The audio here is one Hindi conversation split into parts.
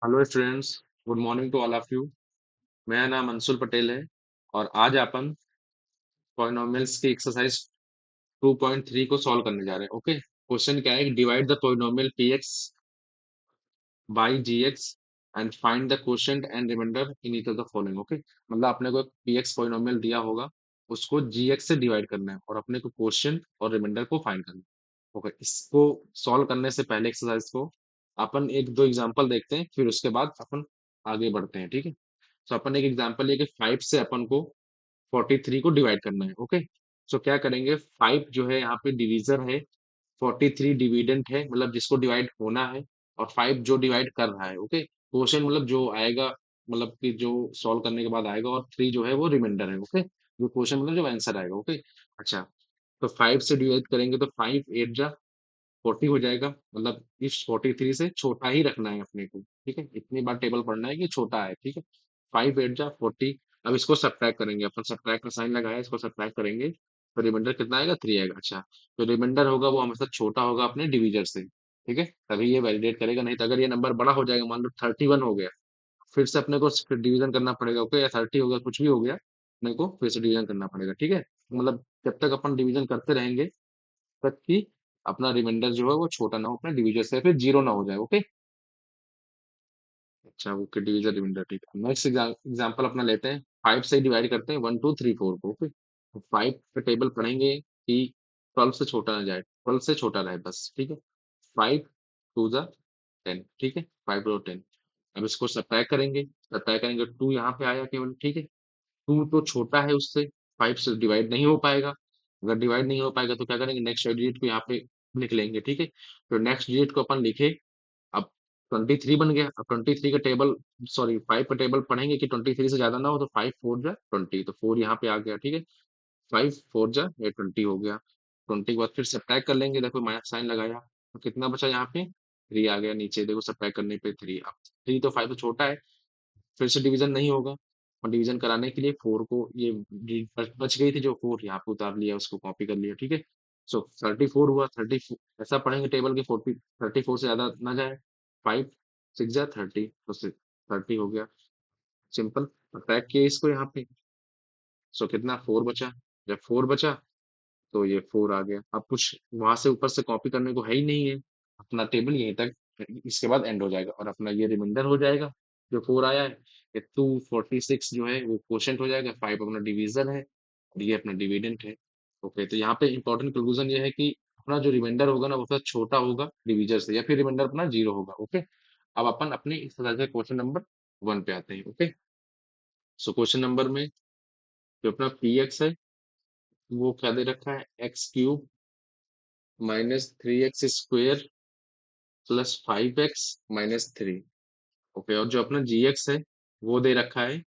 Hello students, good morning to all of you. मेरा नाम अंशुल पटेल है और आज अपन पॉलिनोमियल्स की एक्सरसाइज 2.3 को सॉल्व करने जा रहे हैं। ओके, क्वेश्चन क्या है? Divide the polynomial px by gx and find the quotient and remainder in each of the following. Okay, मतलब अपने को एक px पॉलिनोमियल दिया होगा, उसको gx से डिवाइड करना है और अपने को क्वोशिएंट और रिमाइंडर को फाइंड करना है। ओके, इसको सॉल्व करने से पहले एक्सरसाइज को अपन एक दो एग्जांपल देखते हैं, फिर उसके बाद अपन आगे बढ़ते हैं। ठीक है, तो अपन एक एग्जांपल लेके 5 से अपन को 43 को डिवाइड करना है। ओके, सो क्या करेंगे? 5 जो है यहाँ पे डिवीजर है, 43 डिविडेंट है, मतलब जिसको डिवाइड होना है, और 5 जो डिवाइड कर रहा है। ओके, क्वोशिएंट मतलब जो आएगा, मतलब कि जो सॉल्व करने के बाद आएगा, और 3 जो है वो रिमाइंडर है। ओके, जो क्वोशिएंट मतलब जो आंसर आएगा। ओके, अच्छा, तो 5 से डिवाइड करेंगे तो 5 8 जा 40 हो जाएगा, मतलब इस 43 से छोटा ही रखना है अपने को। ठीक है, इतनी बार टेबल पढ़ना है कि छोटा है। ठीक है, 5 8 जा 40। अब इसको सब्ट्रैक्ट करेंगे, अपन सब्ट्रैक्ट का साइन लगाया, इसको सब्ट्रैक्ट करेंगे तो रिमाइंडर कितना आएगा? 3 आएगा। अच्छा, तो रिमाइंडर होगा वो हमेशा छोटा होगा अपने डिवीजर से। ठीक है, तभी ये वैलिडेट करेगा, नहीं तो अगर ये नंबर बड़ा हो जाएगा, मान लो 31 हो गया, फिर से अपने को डिवीजन करना पड़ेगा। ओके, या 30 हो गया, कुछ भी हो गया, अपने को फिर से डिवीजन करना पड़ेगा। ठीक है, मतलब जब तक अपन डिवीजन करते रहेंगे तक कि अपना रिमाइंडर जो है वो छोटा ना हो अपने डिवीजर से, फिर जीरो ना हो जाए। ओके, अच्छा, ओके, डिवीजर रिमाइंडर, ठीक है। नेक्स्ट एग्जांपल अपना लेते हैं, 5 से डिवाइड करते हैं 1 2 3 4 को। ओके, तो 5 का टेबल पढ़ेंगे कि 12 से छोटा ना जाए, 12 से छोटा रहे बस। ठीक है, 5 2 जा 10। ठीक है, 5 2 10। अब इसको सब्ट्रैक्ट करेंगे, सब्ट्रैक्ट करेंगे 2 यहाँ पे आया केवल। ठीक है, 2 तो छोटा है उससे, 5 से डिवाइड नहीं हो पाएगा। अगर डिवाइड नहीं हो पाएगा तो क्या करेंगे? नेक्स्ट डिजिट को यहाँ पे लिख लेंगे। ठीक है, तो नेक्स्ट डिजिट को अपन लिखे। अब 23 बन गया। अब 23 का टेबल, सॉरी 5 का टेबल पढ़ेंगे कि 23 से ज्यादा ना हो, तो 5 4 जा 20, तो 4 यहाँ पे आ गया। ठीक है, 5 4 जा ये 20 हो गया। 20 के बाद फिर सब्ट्रैक्ट कर लेंगे, देखो माइनस साइन लगाया, तो कितना बचा यहाँ पे? 3 आ गया नीचे, देखो सब्ट्रैक्ट करने पे 3। अब 3 तो 5 से छोटा है, फिर से डिवीजन नहीं होगा, और डिवीजन कराने के लिए 4 को ये बच गई थी जो 4 यहाँ पे उतार लिया, उसको कॉपी कर लिया। ठीक है, सो 34 हुआ। 34 ऐसा पढ़ेंगे टेबल के 40 34 से ज्यादा ना जाए। 5 6 जा 30, तो 30 हो गया। सिंपल अटैक किया इसको यहाँ पे, सो कितना? 4 बचा। जब 4 बचा तो ये 4 आ गया। अब कुछ वहां से ऊपर से कॉपी करने को है ही नहीं है, अपना टेबल यहीं तक, इसके बाद एंड हो जाएगा और अपना ये रिमाइंडर हो जाएगा। जो 4 आया है, ये 246 जो है वो क्वोशिएंट हो जाएगा, 5 अपना डिवीजन है और ये अपना डिविडेंट है। ओके, तो यहाँ पे इंपॉर्टेंट कंक्लूजन ये है कि अपना जो रिमाइंडर होगा ना वो थोड़ा छोटा होगा डिवीजर से, या फिर रिमाइंडर अपना जीरो होगा। ओके, अब अपन अपने एक्सरसाइज के क्वेश्चन नंबर 1 पे आते हैं। ओके, सो क्वेश्चन नंबर में जो अपना पी एक्स है वो क्या दे रखा है? X cube minus 3x² plus 5x minus 3। Okay, और जो अपना जी एक्स है वो दे रखा है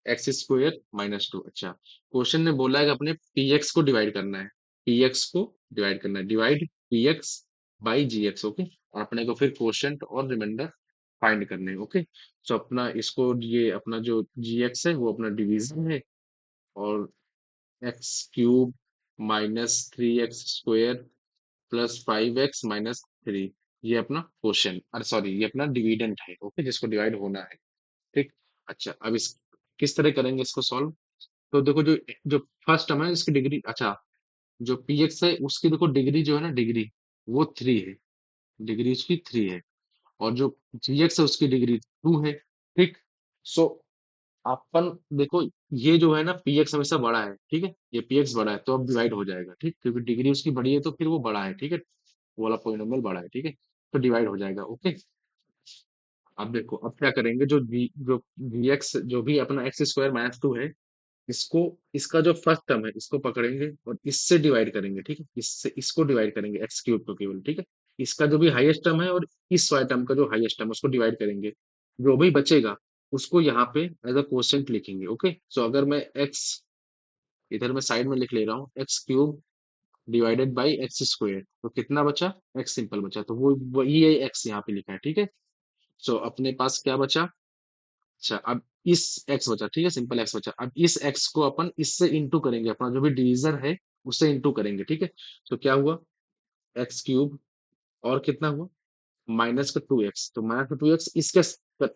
x² माइनस 2। अच्छा, क्वेश्चन ने बोला है कि अपने पी एक्स को डिवाइड करना है, पी एक्स को डिवाइड करना है, divide p x by g x. Okay, और अपने को फिर क्वोशिएंट और रिमाइंडर फाइंड करने हैं। ओके, सो अपना इसको, ये अपना जो जी एक्स है वो अपना डिवीजन है, और x cube minus 3x² plus 5x minus 3, ये अपना क्वोशिएंट, अरे सॉरी, ये अपना डिविडेंट है। ओके, जिसको डिवाइड होना है। ठीक, अच्छा, अब इस किस तरह करेंगे इसको सॉल्व? तो देखो, जो जो फर्स्ट टर्म है इसकी डिग्री, अच्छा, जो पी एक्स है उसकी देखो डिग्री जो है ना, डिग्री वो 3 है, डिग्री उसकी 3 है, और जो जी एक्स है उसकी डिग्री 2 है। ठीक, सो अपन देखो, ये जो है ना पी एक्स हमेशा बड़ा है। ठीक है, ये पी एक्स बड़ा है तो अब डिवाइड हो जाएगा। ठीक, क्योंकि डिग्री उसकी बड़ी है तो फिर वो बड़ा है। ठीक है, वो वाला पॉलिनोमियल बड़ा है। ठीक है, तो डिवाइड हो जाएगा। ओके, अब देखो, अब क्या करेंगे? जो वी एक्स जो भी अपना x² माइनस 2 है, इसको, इसका जो फर्स्ट टर्म है इसको पकड़ेंगे और इससे डिवाइड करेंगे। ठीक है, इससे इसको डिवाइड करेंगे एक्स क्यूब को केवल। ठीक है, इसका जो भी हाईएस्ट टर्म है और इस वाले टर्म का जो हाईएस्ट टर्म है उसको डिवाइड करेंगे, जो भी बचेगा उसको यहाँ पे एज अ क्वोशिएंट लिखेंगे। ओके, सो अगर मैं एक्स इधर मैं साइड में लिख ले रहा हूँ, x cube divided by x², तो कितना बचा? एक्स सिंपल बचा, तो वो वही है एक्स यहाँ पे लिखा है। ठीक है, सो अपने पास क्या बचा? अच्छा, अब इस x बचा। ठीक है, सिंपल x बचा। अब इस x को अपन इससे इंटू करेंगे, अपना जो भी डिवीजर है उससे इंटू करेंगे। ठीक है, तो क्या हुआ? एक्स क्यूब, और कितना हुआ? माइनस का 2x, तो माइनस का 2x इसके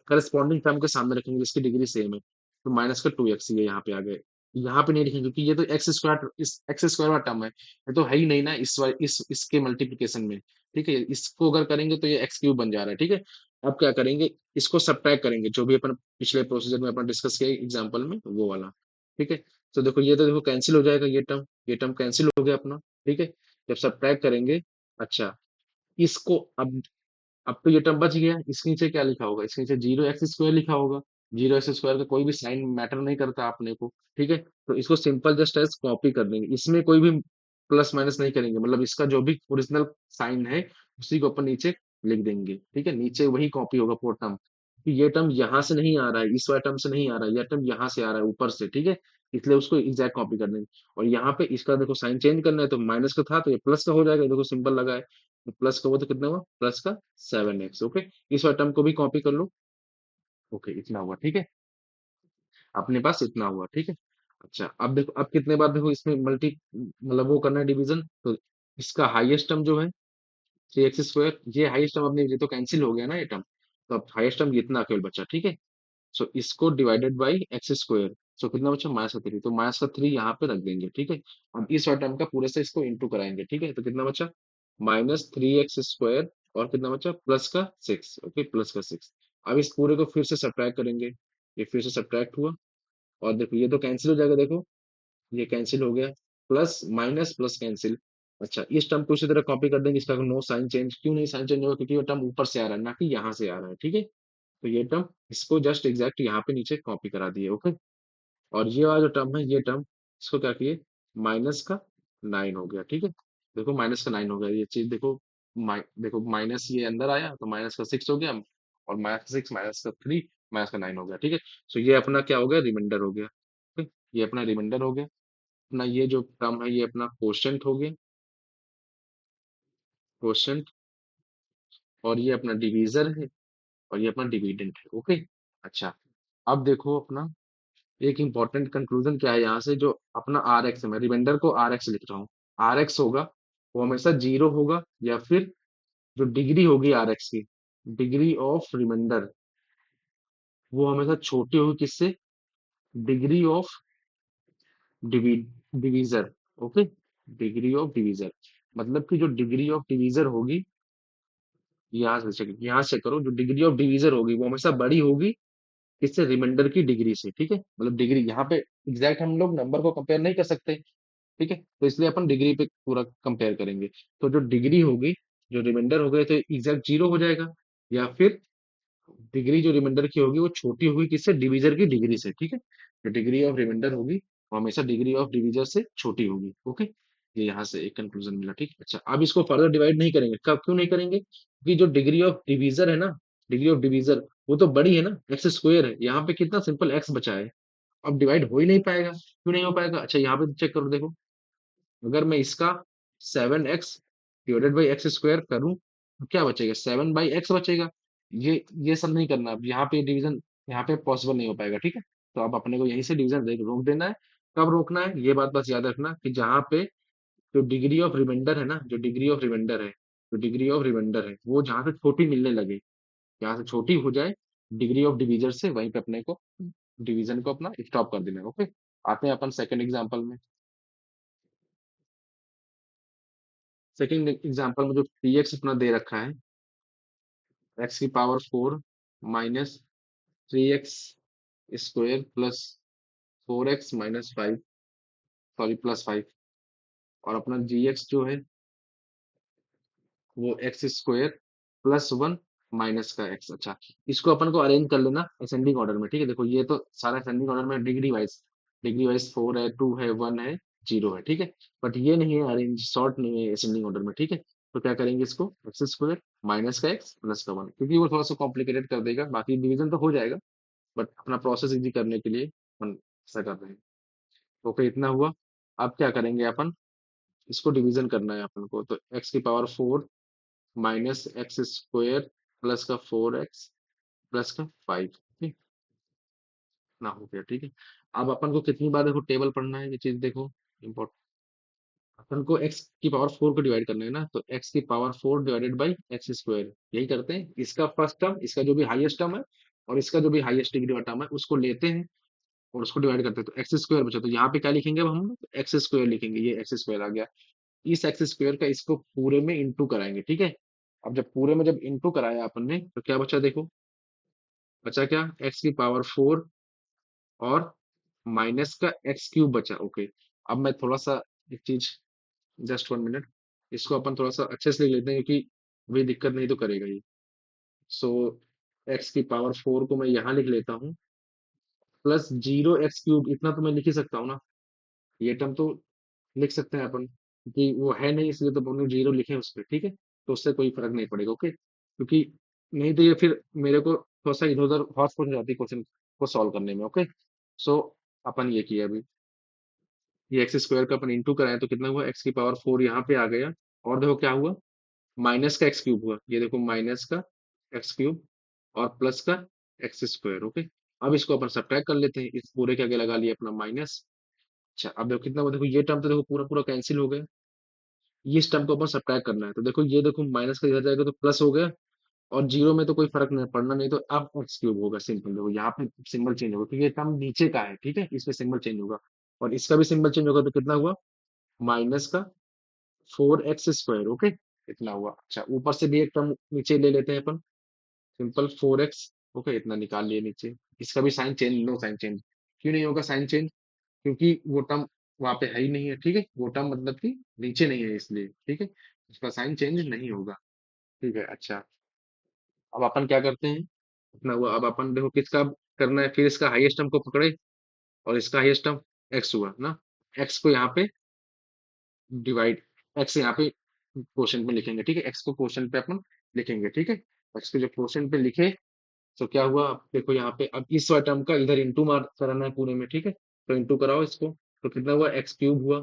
करस्पॉन्डिंग टर्म के सामने रखेंगे जिसकी डिग्री सेम है, तो माइनस का 2x ये यहाँ पे आ गए। यहाँ पे नहीं लिखेंगे क्योंकि ये तो एक्स स्क्वायर, इस एक्स स्क्वायर वाला टर्म है, ये तो है ही नहीं ना इस इसके मल्टीप्लिकेशन में। ठीक है, इसको अगर करेंगे तो ये एक्स क्यूब बन जा रहा है। ठीक है, अब क्या करेंगे, इसको सब्ट्रैक्ट करेंगे जो भी अपन पिछले प्रोसीजर में अपन डिस्कस किया एग्जाम्पल में वो वाला। ठीक है, तो देखो ये तो देखो कैंसिल हो जाएगा, ये टर्म कैंसिल हो गया अपना। ठीक है, जब सब्ट्रैक्ट करेंगे, अच्छा, इसको अब तो ये टर्म बच गया, इसके नीचे क्या लिखा होगा, इसके नीचे 0x स्क्वायर लिखा होगा। 0x स्क्वायर का कोई भी साइन मैटर नहीं करता अपने को। ठीक है, तो इसको सिंपल जस्ट एज कॉपी कर देंगे, इसमें कोई भी प्लस माइनस नहीं करेंगे, मतलब इसका जो भी ओरिजिनल साइन है उसी को अपन नीचे लिख देंगे। ठीक है, नीचे वही कॉपी होगा वो टर्म, कि ये टर्म यहाँ से नहीं आ रहा है, इस वाले टर्म से नहीं आ रहा है, यह टर्म यहाँ से आ रहा है ऊपर से। ठीक है, इसलिए उसको एग्जैक्ट कॉपी कर देंगे। और यहाँ पे इसका देखो साइन चेंज करना है, तो माइनस का था तो ये प्लस का हो जाएगा, देखो सिंबल लगा है, तो प्लस का हुआ तो कितना हुआ, प्लस का 7x। ओके, इस वाले टर्म को भी कॉपी कर लो। ओके, इतना हुआ। ठीक है, अपने पास इतना हुआ। ठीक है, अच्छा, अब देखो, अब कितने बार देखो इसमें मल्टी मतलब वो करना है डिवीजन, तो इसका हाईएस्ट टर्म जो है 3x स्क्वायर, ये हाईएस्ट टर्म, अपने ये तो कैंसिल हो गया ना ये टर्म, तो अब हाईएस्ट टर्म इतना केवल बचा। ठीक है, सो इसको डिवाइडेड बाई एक्स स्क्वायर, सो कितना बचा, -3, तो -3 यहाँ पे रख देंगे। ठीक है, अब इस वाले टर्म का पूरे से इसको इंटू कराएंगे। ठीक है, तो कितना बचा, -3x स्क्वायर, और कितना बचा, +6। ओके, +6। अब इस पूरे को फिर से सब्ट्रैक्ट करेंगे, ये फिर से सब्ट्रैक्ट हुआ, और देखो ये तो कैंसिल हो जाएगा, देखो ये कैंसिल हो गया, प्लस माइनस प्लस कैंसिल। अच्छा, इस टर्म को उसी तरह कॉपी कर देंगे, इसका नो साइन चेंज, क्यों नहीं साइन चेंज होगा, क्योंकि वो टर्म ऊपर से आ रहा है ना कि यहाँ से आ रहा है। ठीक है, तो ये टर्म, इसको जस्ट एग्जैक्ट यहाँ पे नीचे कॉपी करा दिए। ओके, और ये वाला जो टर्म है, ये टर्म इसको क्या किए, -9 हो गया। ठीक है, देखो -9 हो गया, ये चीज देखो, देखो माइनस ये अंदर आया तो -6 हो गया, और -6 -3 -9 हो गया। ठीक है, सो ये अपना क्या हो गया, रिमाइंडर हो गया। ठीक, ये अपना रिमाइंडर हो गया, अपना ये जो टर्म है ये अपना कोशेंट हो गया, कोशेंट, और ये अपना डिवीजर है, और ये अपना डिविडेंड है। ओके, अच्छा, अब देखो अपना एक इंपॉर्टेंट कंक्लूजन क्या है यहाँ से, जो अपना आर एक्स है, मैं रिमाइंडर को आर एक्स लिख रहा हूँ, आर एक्स होगा वो हमेशा 0 होगा, या फिर जो डिग्री होगी आर एक्स की, डिग्री ऑफ रिमाइंडर, वो हमेशा छोटी होगी किससे, degree of divisor. Okay, degree of divisor, मतलब कि जो डिग्री ऑफ डिवीजर होगी, यहाँ से करो, जो डिग्री ऑफ डिवीजर होगी वो हमेशा बड़ी होगी किससे, रिमाइंडर की डिग्री से। ठीक है, मतलब डिग्री यहाँ पे एग्जैक्ट हम लोग नंबर को कंपेयर नहीं कर सकते। ठीक है, तो इसलिए अपन डिग्री पे पूरा कंपेयर करेंगे, तो जो डिग्री होगी, जो रिमाइंडर हो गए तो एग्जैक्ट 0 हो जाएगा, या फिर डिग्री जो रिमाइंडर की होगी वो छोटी होगी किससे, डिवीजर की डिग्री से। ठीक है, जो डिग्री ऑफ रिमाइंडर होगी वो हमेशा डिग्री ऑफ डिवीजर से छोटी होगी। ओके, ये यहाँ से एक कंक्लूजन मिला। ठीक, अच्छा, अब इसको फर्दर डिवाइड नहीं करेंगे, कब, क्यों नहीं करेंगे, क्योंकि जो डिग्री ऑफ डिवीजर है ना, डिग्री ऑफ डिवीजर वो तो बड़ी है ना, एक्स स्क्वायर है, यहाँ पे कितना सिंपल एक्स बचा है, अब डिवाइड हो ही नहीं पाएगा, क्यों नहीं हो पाएगा, अच्छा यहाँ पे चेक करो, देखो अगर मैं इसका 7x divided by x square करूं तो क्या बचेगा, 7/x बचेगा। ये सब नहीं करना, अब यहाँ पे डिवीजन यहाँ पे पॉसिबल नहीं हो पाएगा। ठीक है, तो अब अपने को यहीं से डिवीजन रोक देना है। कब रोकना है, ये बात बस याद रखना कि जहाँ पे जो डिग्री ऑफ रिमाइंडर है ना, जो डिग्री ऑफ रिमाइंडर है, जो डिग्री ऑफ रिमाइंडर है वो जहाँ से छोटी मिलने लगे, जहाँ से छोटी हो जाए डिग्री ऑफ डिवीजर से, वहीं पे अपने को डिवीजन को अपना स्टॉप कर देना है। ओके, आते हैं अपन सेकंड एग्जांपल में। सेकंड एग्जांपल में जो 3x अपना दे रखा है, x⁴ minus 3x square plus 4x-5, sorry +5, और अपना gx जो है वो x² +1 माइनस का x। अच्छा, इसको अपन को अरेंज कर लेना असेंडिंग ऑर्डर में। ठीक है, देखो ये तो सारा असेंडिंग ऑर्डर में, डिग्री वाइज 4 है, 2 है, 1 है, 0 है। ठीक है, बट ये नहीं है अरेंज, शॉर्ट नहीं है असेंडिंग ऑर्डर में। ठीक है, तो क्या करेंगे इसको, x² माइनस का x प्लस का 1, क्योंकि वो थोड़ा सा कॉम्प्लिकेटेड कर देगा, बाकी डिवीजन तो हो जाएगा, बट अपना प्रोसेस इजी करने के लिए अपन ऐसा कर रहे हैं। ओके, इतना हुआ। अब क्या करेंगे अपन, इसको डिवीजन करना है अपन को, तो x⁴ माइनस x² प्लस का 4x प्लस का 5। ठीक, ना हो गया। ठीक है, अब अपन को कितनी बार देखो टेबल पढ़ना है, ये चीज देखो इम्पोर्टेंट, अपन को एक्स की पावर 4 को डिवाइड करना है ना, तो एक्स की power 4 divided by x square, यही करते हैं। इसका फर्स्ट टर्म, इसका जो भी हाईएस्ट टर्म है और इसका जो भी हाईएस्ट डिग्री वाला टर्म है उसको लेते हैं और उसको डिवाइड करते हैं, तो एक्स स्क्वायर बचा। तो यहाँ पे क्या लिखेंगे अब हम, एक्स स्क्वायर लिखेंगे, ये एक्स स्क्वायर आ गया। इस एक्स स्क्वायर का इसको पूरे में इंटू कराएंगे, ठीक है। अब जब पूरे में जब इंटू कराया अपन ने तो क्या बचा, देखो बचा क्या, एक्स की पावर 4 और माइनस का एक्स क्यूब बचा। ओके, अब मैं थोड़ा सा एक चीज, जस्ट 1 मिनट, इसको अपन थोड़ा सा अच्छे से लिख लेते हैं क्योंकि वही दिक्कत नहीं तो करेगा ये। सो एक्स की पावर 4 को मैं यहाँ लिख लेता हूँ, प्लस 0 एक्स क्यूब, इतना तो मैं लिख ही सकता हूँ ना, ये टर्म तो लिख सकते हैं अपन, क्योंकि वो है नहीं इसलिए तो अपन 0 लिखे उस पर, ठीक है। तो उससे कोई फर्क नहीं पड़ेगा, ओके, क्योंकि नहीं तो ये फिर मेरे को थोड़ा सा इधर उधर हॉट हो जाती क्वेश्चन को सॉल्व करने में, ओके। सो अपन ये किया अभी, ये एक्स स्क्वायर का अपन इंटू कराएं तो कितना हुआ, एक्स की पावर 4 यहाँ पे आ गया, और देखो क्या हुआ, माइनस का एक्स क्यूब हुआ, ये देखो माइनस का एक्स क्यूब और प्लस का एक्स स्क्वायर, ओके। अब इसको अपन सब्ट्रैक्ट कर लेते हैं, इस पूरे के आगे लगा लिया अपना माइनस। अच्छा, अब देखो कितना हुआ, देखो ये टर्म तो देखो पूरा पूरा कैंसिल हो गया, ये इस टर्म को अपन सब्ट्रैक्ट करना है, तो देखो ये देखो माइनस का इधर जाएगा तो प्लस हो गया, और जीरो में तो कोई फर्क नहीं पड़ना, नहीं तो अब एक्स क्यूब होगा, सिंपल देखो यहाँ पे सिंबल चेंज होगा क्योंकि ये टर्म नीचे का है, ठीक है, इसमें सिंबल चेंज होगा, और इसका भी सिंबल चेंज होगा, तो कितना हुआ, माइनस का 4 एक्स स्क्वायर, ओके, इतना हुआ। अच्छा, ऊपर से भी एक टर्म नीचे ले लेते हैं अपन, सिंपल 4 एक्स, ओके, इतना निकाल लिए नीचे। इसका भी sign change, no sign change, क्यों नहीं होगा साइन चेंज, क्योंकि वो टर्म वहां पे है ही नहीं है, ठीक है, वो टर्म मतलब कि नीचे नहीं है इसलिए, ठीक है, उसका साइन चेंज नहीं होगा, ठीक है। अच्छा, अब अपन क्या करते हैं, अपना हुआ, अब अपन देखो किसका करना है, फिर इसका हाईएस्ट टर्म को पकड़े, और इसका हाईएस्ट टर्म एक्स हुआ ना, एक्स को यहाँ पे डिवाइड, एक्स यहाँ पे क्वेश्चन में लिखेंगे, ठीक है, एक्स को क्वेश्चन पे अपन लिखेंगे, ठीक है। एक्स को जब क्वेश्चन पे लिखे तो क्या हुआ, अब देखो यहाँ पे, अब इस वाले टर्म का इधर इंटू मार कराना है पूरे में, ठीक है, तो इंटू कराओ इसको, तो कितना हुआ, एक्स क्यूब हुआ,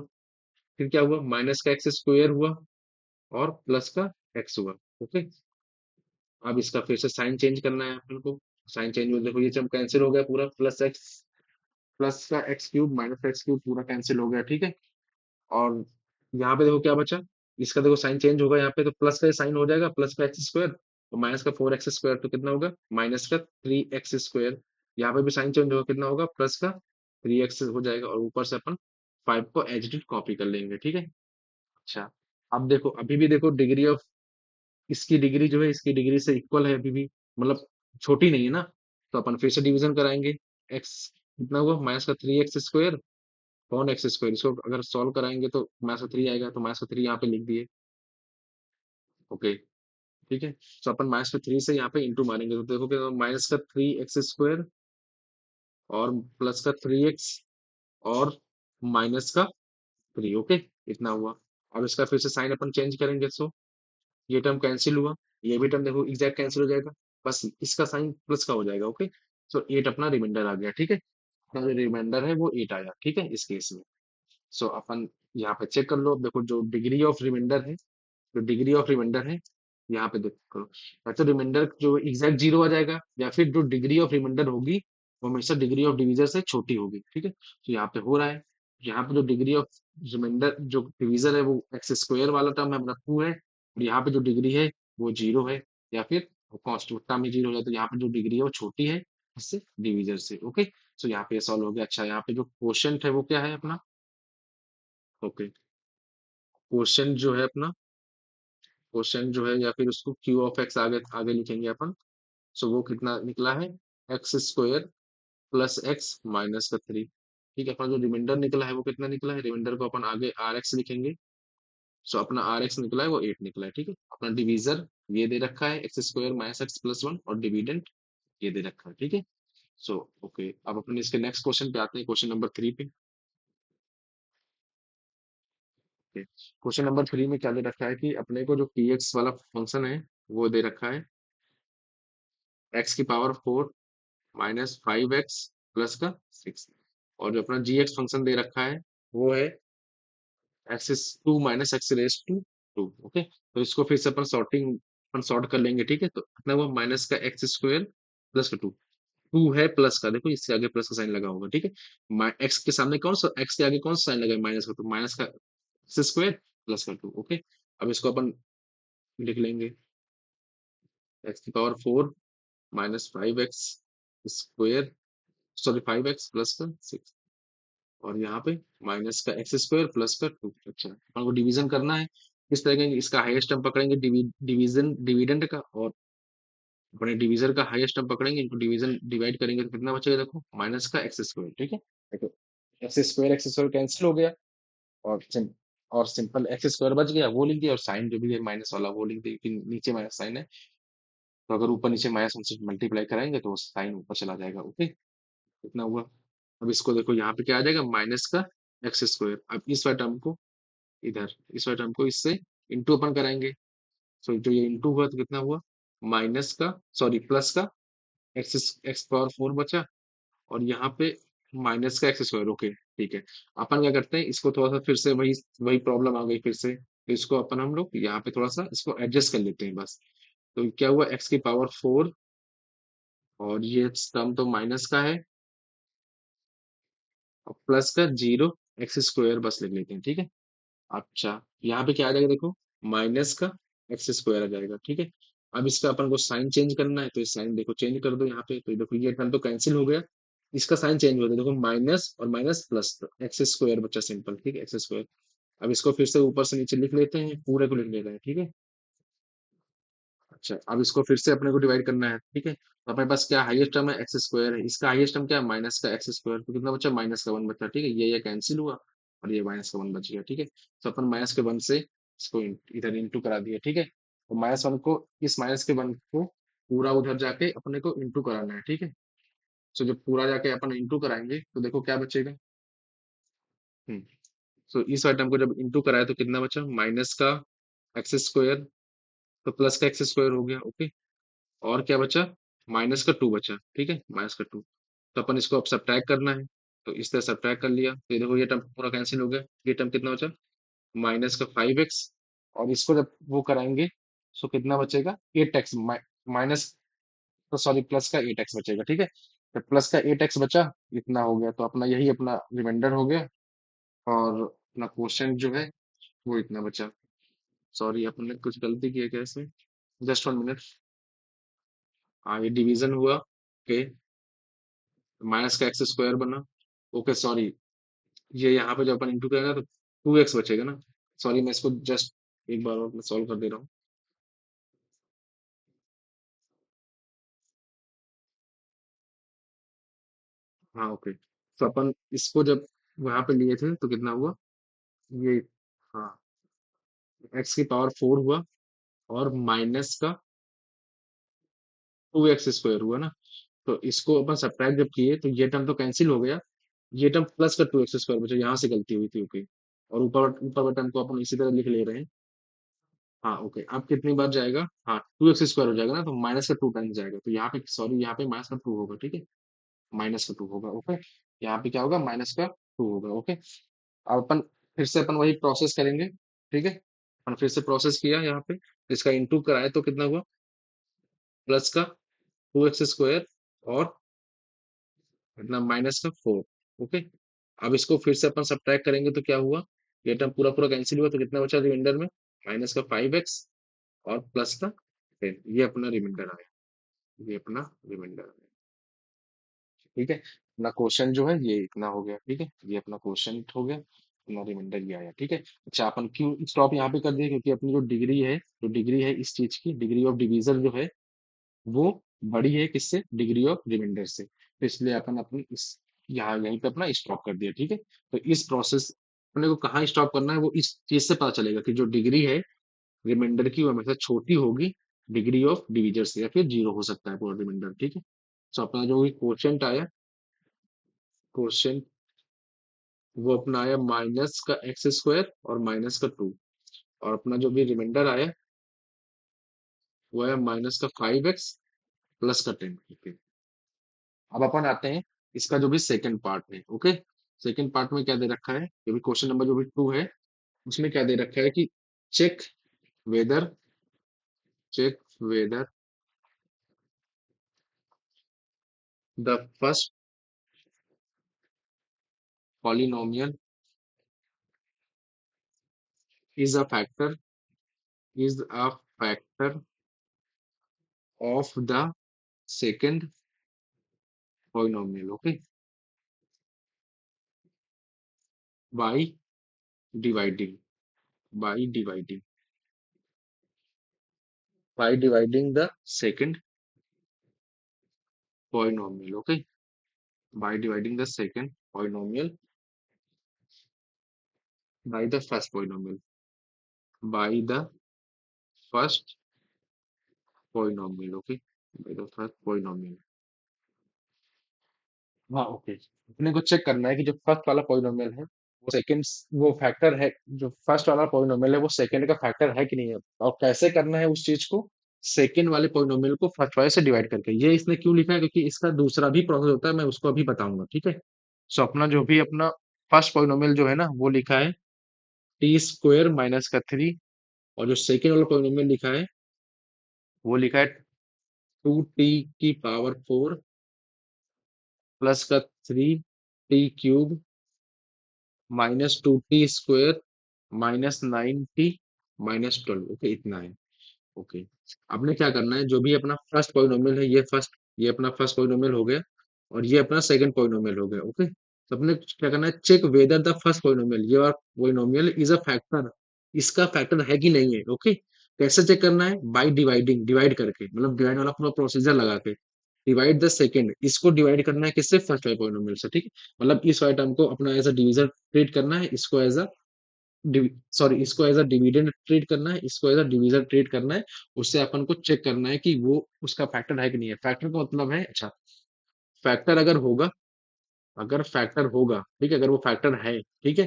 फिर क्या हुआ, माइनस का एक्स स्क्वायर हुआ और प्लस का एक्स हुआ, ओके। अब इसका फिर से साइन चेंज करना है अपन को, साइन चेंज हो, देखो ये जब कैंसिल हो गया पूरा, प्लस एक्स, प्लस का एक्स क्यूब माइनस का एक्स क्यूब पूरा कैंसिल हो गया, ठीक है। और यहाँ पे देखो क्या बचा, इसका देखो साइन चेंज होगा, यहाँ पे तो प्लस का साइन हो जाएगा, प्लस का एक्स स्क्वायर और माइनस का 4 एक्स स्क्वायर, तो कितना होगा, माइनस का 3 एक्स स्क्वायर। यहाँ पे भी साइन चेंज होगा, कितना होगा, प्लस का 3 एक्स हो जाएगा, और ऊपर से अपन 5 को एज इट इज कॉपी कर लेंगे, ठीक है। अच्छा, अब देखो अभी भी देखो डिग्री ऑफ, इसकी डिग्री जो है इसकी डिग्री से इक्वल है अभी भी, मतलब छोटी नहीं है ना, तो अपन फिर से डिवीजन कराएंगे। एक्स कितना हुआ, माइनस का 3 एक्स स्क्वायर, कौन एक्स स्क्वायर, इसको अगर सॉल्व कराएंगे तो माइनस का 3 आएगा, तो माइनस का 3 यहाँ पे लिख दिए, ओके, ठीक है। तो अपन माइनस का 3 से यहाँ पे इंटू मारेंगे, तो देखोगे माइनस का 3 एक्स स्क्वायर और प्लस का 3 एक्स और माइनस का 3, ओके, इतना हुआ। अब इसका फिर से साइन अपन चेंज करेंगे, सो ये टर्म कैंसिल हुआ, ये भी टर्म देखो एग्जैक्ट कैंसिल हो जाएगा, बस इसका साइन प्लस का हो जाएगा, ओके। सो 8 अपना रिमाइंडर आ गया, ठीक है, अपना जो रिमाइंडर है वो 8 आया, ठीक है, इस केस में। सो अपन यहाँ पे चेक कर लो, अब देखो जो डिग्री ऑफ रिमाइंडर है, जो डिग्री ऑफ रिमाइंडर है, यहाँ पे देखो, या तो रिमाइंडर जो एग्जैक्ट जीरो आ जाएगा, या फिर जो डिग्री ऑफ रिमाइंडर होगी वो हमेशा डिग्री ऑफ डिवीजर से छोटी होगी, ठीक है। तो यहाँ पे हो रहा है, यहाँ पे जो डिग्री ऑफ रिमाइंडर जो डिवीजर है वो एक्स स्क्वायर वाला टर्म है अपना 2 है, और यहाँ पे जो डिग्री है वो जीरो है, या फिर कॉन्स्टेंट टर्म ही जीरो हो जाए, तो यहाँ पे जो डिग्री है वो छोटी है इससे, डिवीजर से, ओके। सो यहाँ पे सॉल्व हो गया। अच्छा, यहाँ पे जो क्वोशिएंट है वो क्या है अपना, ओके, क्वोशिएंट जो है अपना, क्वोशिएंट जो है, या फिर उसको क्यू ऑफ एक्स आगे आगे लिखेंगे अपन। सो वो कितना निकला है, x square plus x minus का 3, ठीक है। अपना जो रिमाइंडर निकला है वो कितना निकला है, रिमाइंडर को अपन आगे आर एक्स लिखेंगे। सो अपना आर एक्स निकला है वो 8 निकला है, ठीक है। अपना डिवीजर ये दे रखा है, x square minus x plus 1, और डिविडेंड ये दे रखा है, ठीक है। सो ओके, अब अपन इसके नेक्स्ट क्वेश्चन पे आते हैं, क्वेश्चन नंबर 3 पे। क्वेश्चन नंबर 3 में क्या दे रखा है कि अपने को जो पी एक्स वाला फंक्शन है वो दे रखा है, एक्स की पावर 4 माइनस 5 एक्स प्लस का 6, और जो अपना जी एक्स फंक्शन दे रखा है वो है x is 2 minus x raise to 2, okay. तो इसको फिर से अपन सॉर्ट कर लेंगे, ठीक है। तो कितना हुआ, माइनस का एक्स स्क्वायर प्लस का 2, 2 है प्लस का, देखो इसके आगे प्लस का साइन लगा होगा, ठीक है। एक्स के सामने कौन सा, एक्स के आगे कौन सा साइन लगा है, माइनस का, तो माइनस का एक्स स्क्वायर प्लस का 2। ओके, अब इसको अपन लिख लेंगे एक्स की power 4 minus 5x square, sorry 5x plus का 6, और यहाँ पे माइनस का एक्स स्क्वायर प्लस का 2। अच्छा, अपन को डिवीजन करना है। इस तरह का इसका हाईएस्ट टर्म पकड़ेंगे डिवीजन डिविडेंड का, और अपने डिवीजर का हाईएस्ट टर्म पकड़ेंगे, इनको डिवीजन डिवाइड करेंगे तो कितना बचेगा, देखो माइनस का एक्स स्क्वायर। ठीक है, देखो एक्स स्क्वायर कैंसिल हो गया, और और सिंपल एक्स स्क्वायर बच गया, वो लिख दिया, और साइन जो भी है माइनस वाला वो लिख दिया, क्योंकि नीचे माइनस साइन है, तो अगर ऊपर नीचे माइनस उनसे मल्टीप्लाई कराएंगे तो साइन ऊपर चला जाएगा। ओके, कितना हुआ। अब इसको देखो यहाँ पे क्या आ जाएगा, माइनस का एक्स स्क्वायर। अब इस वाले टर्म को इधर, इस वाले टर्म को इससे इंटू अपन कराएंगे, सो जो ये इंटू हुआ तो कितना हुआ, माइनस का, सॉरी प्लस का एक्स एक्स पावर 4 बचा, और यहाँ पे माइनस का एक्स स्क्वायर। ओके ठीक है, अपन क्या करते हैं, इसको थोड़ा सा फिर से वही वही प्रॉब्लम आ गई फिर से, तो इसको अपन हम लोग यहाँ पे थोड़ा सा इसको एडजस्ट कर लेते हैं बस। तो क्या हुआ, एक्स की पावर 4, और ये टर्म तो माइनस का है, और प्लस का 0 एक्स स्क्वायर बस लिख लेते हैं। ठीक है, अच्छा यहाँ पे क्या आ जाएगा देखो, माइनस का एक्स स्क्वायर आ जाएगा। ठीक है, अब इसका अपन को साइन चेंज करना है, तो इस साइन देखो चेंज कर दो यहाँ पे, तो देखो ये टर्म तो कैंसिल हो गया, इसका साइन चेंज हो गया, देखो माइनस और माइनस प्लस, तो एक्स स्क्वायर बचा सिंपल। ठीक है, एक्स स्क्वायर। अब इसको फिर से ऊपर से नीचे लिख लेते हैं, पूरे को लिख लेते हैं। ठीक है, अच्छा अब इसको फिर से अपने को डिवाइड करना है। ठीक है, तो अपने पास क्या हाईएस्ट टर्म है, एक्स स्क्वायर है, इसका हाईएस्ट टर्म क्या है, माइनस का एक्स स्क्वायर, तो कितना बचा, माइनस का 1 बचा। ठीक है, ये कैंसिल हुआ, और ये माइनस का 1 बच गया। ठीक है, तो अपन माइनस के 1 से इसको इधर इंटू करा दिया। ठीक है, तो माइनस 1 को, इस माइनस के 1 को पूरा उधर जाके अपने को इंटू कराना है। ठीक है, तो जब पूरा जाके अपन इंटू कराएंगे तो देखो क्या बचेगा। हम्म, तो इस आइटम को जब इंटू कराया तो कितना बचा, माइनस का एक्स स्क्वायर, तो प्लस का एक्स स्क्वायर हो गया। ओके, और क्या बचा, माइनस का 2 बचा। ठीक है, माइनस का 2, तो अपन इसको अब सब्ट्रैक्ट करना है, तो इस तरह सब्ट्रैक्ट कर लिया, तो ये देखो ये टर्म पूरा कैंसिल हो गया, ये टर्म कितना बचा, माइनस का 5x, और इसको जब वो कराएंगे तो कितना बचेगा, 8x, माइनस, तो सॉरी प्लस का 8x बचेगा। ठीक है, तो प्लस का 8x बचा, इतना हो गया, तो अपना यही अपना रिमाइंडर हो गया, और अपना क्वेश्चन जो है वो इतना बचा। सॉरी अपन ने कुछ गलती की है क्या इसमें, जस्ट 1 मिनट। हाँ, ये डिवीजन हुआ। ओके, माइनस का एक्स स्क्वायर बना। ओके सॉरी, ये यहाँ पे जब अपन इंटू करेंगे तो 2x बचेगा ना, सॉरी मैं इसको जस्ट एक बार और मैं सॉल्व कर दे रहा हूँ। हाँ ओके, तो अपन इसको जब वहां पे लिए थे तो कितना हुआ, ये, हाँ एक्स की पावर 4 हुआ, और माइनस का 2x स्क्वायर हुआ ना, तो इसको अपन सब्ट्रैक्ट जब किए तो ये टर्म तो कैंसिल हो गया, ये टर्म प्लस का 2x स्क्वायर बचा, यहाँ से गलती हुई थी। ओके, और ऊपर ऊपर वाले टर्म को अपन इसी तरह लिख ले रहे हैं। हाँ ओके, अब कितनी बार जाएगा, हाँ 2x स्क्वायर हो जाएगा ना, तो माइनस का 2 टाइम्स जाएगा, तो यहाँ पे सॉरी यहाँ पे माइनस का 2 होगा। ठीक है, माइनस का 2 होगा। ओके, यहाँ पे क्या होगा, माइनस का 2 होगा। ओके, अब अपन फिर से अपन वही प्रोसेस करेंगे। ठीक है, अपन फिर से प्रोसेस किया यहाँ पे, इसका इंटू कराए तो कितना हुआ, प्लस का 2x स्क्वायर, और मतलब माइनस का 4। ओके, अब इसको फिर से अपन सब्ट्रैक्ट करेंगे तो क्या हुआ, ये टर्म पूरा पूरा कैंसिल हुआ, तो कितना बचा रिमाइंडर में, माइनस का 5x, और प्लस का 10। ये अपना रिमाइंडर आया, ये अपना रिमाइंडर आया। ठीक है, अपना क्वेश्चन जो है ये इतना हो गया। ठीक है, ये अपना क्वेश्चन हो गया, अपना रिमाइंडर ये आया। ठीक है, अच्छा अपन क्यों स्टॉप यहाँ पे कर दिया, क्योंकि अपनी जो डिग्री है, जो डिग्री है इस चीज की, डिग्री ऑफ डिवीजन जो है वो बड़ी है किससे, डिग्री ऑफ रिमाइंडर से, तो इसलिए अपन अपनी इस यहाँ यहीं पे अपना स्टॉप कर दिया। ठीक है, तो इस प्रोसेस अपने को कहाँ स्टॉप करना है, वो इस चीज से पता चलेगा कि जो डिग्री है रिमाइंडर की वो हमेशा छोटी होगी डिग्री ऑफ डिवीजर से, या फिर 0 हो सकता है पूरा रिमाइंडर। ठीक है, तो अपना जो क्वेश्चन आया, क्वेश्चन वो अपना आया माइनस का एक्स स्क्वायर और माइनस का 2, और अपना जो भी रिमाइंडर आया वो है माइनस का 5x प्लस का 10। ओके, अब अपन आते हैं इसका जो भी सेकंड पार्ट है। ओके, सेकंड पार्ट में क्या दे रखा है, जो भी क्वेश्चन नंबर जो भी 2 है उसमें क्या दे रखा है कि check whether, check whether the first polynomial is a factor is a factor of the second polynomial, okay, by dividing by dividing by dividing the second polynomial, okay, by dividing the second polynomial by the first polynomial, by the first polynomial, okay, by the first polynomial. हाँ, ओके, अपने को चेक करना है कि जो फर्स्ट वाला पॉलिनोमियल है वो सेकंड वो फैक्टर है, जो फर्स्ट वाला पॉलिनोमियल है वो सेकंड का फैक्टर है कि नहीं है, और कैसे करना है उस चीज को, सेकंड वाले पॉलिनोमियल को फर्स्ट वाले से डिवाइड करके। ये इसने क्यों लिखा है, क्योंकि इसका दूसरा भी प्रोसेस होता है, मैं उसको अभी बताऊंगा, ठीक है। सो अपना जो भी अपना फर्स्ट पॉलिनोमियल जो है ना वो लिखा है टी स्क्वायर माइनस का थ्री, और जो सेकेंड वाला पॉलिनोमियल लिखा है वो लिखा है टू टी की पावर फोर प्लस का three T cube minus two t square minus nine T minus twelve, okay, इतना है। ओके, आपने क्या करना है, जो भी अपना फर्स्ट पॉलिनोमियल है, ये अपना फर्स्ट पॉलिनोमियल हो गया, और ये अपना सेकंड पॉलिनोमियल हो गया, ओके। तो अपने क्या करना है, check whether the first polynomial, ये और पॉलिनोमियल इज अ फैक्टर, इसका फैक्टर है कि नहीं है, ओके। कैसे चेक करना है, बाय डिवाइडिंग, डिवाइड करके, मतलब डिवाइड वाला पूरा प्रोसीजर लगा के, डिवाइड द सेकंड, इसको डिवाइड करना है किससे, फर्स्ट वाले पॉलिनोमियल से, ठीक है। मतलब इस वाले टर्म को अपना एज अ डिवीजर ट्रीट करना है, इसको एज अ सॉरी, इसको एज अ डिविडेंड ट्रीट करना है, इसको एज अ डिवीजर ट्रीट करना है। उससे अपन को चेक करना है कि वो उसका फैक्टर है कि नहीं है। फैक्टर का मतलब है, अच्छा, फैक्टर अगर होगा, अगर फैक्टर होगा, ठीक है, अगर वो फैक्टर है, ठीक है,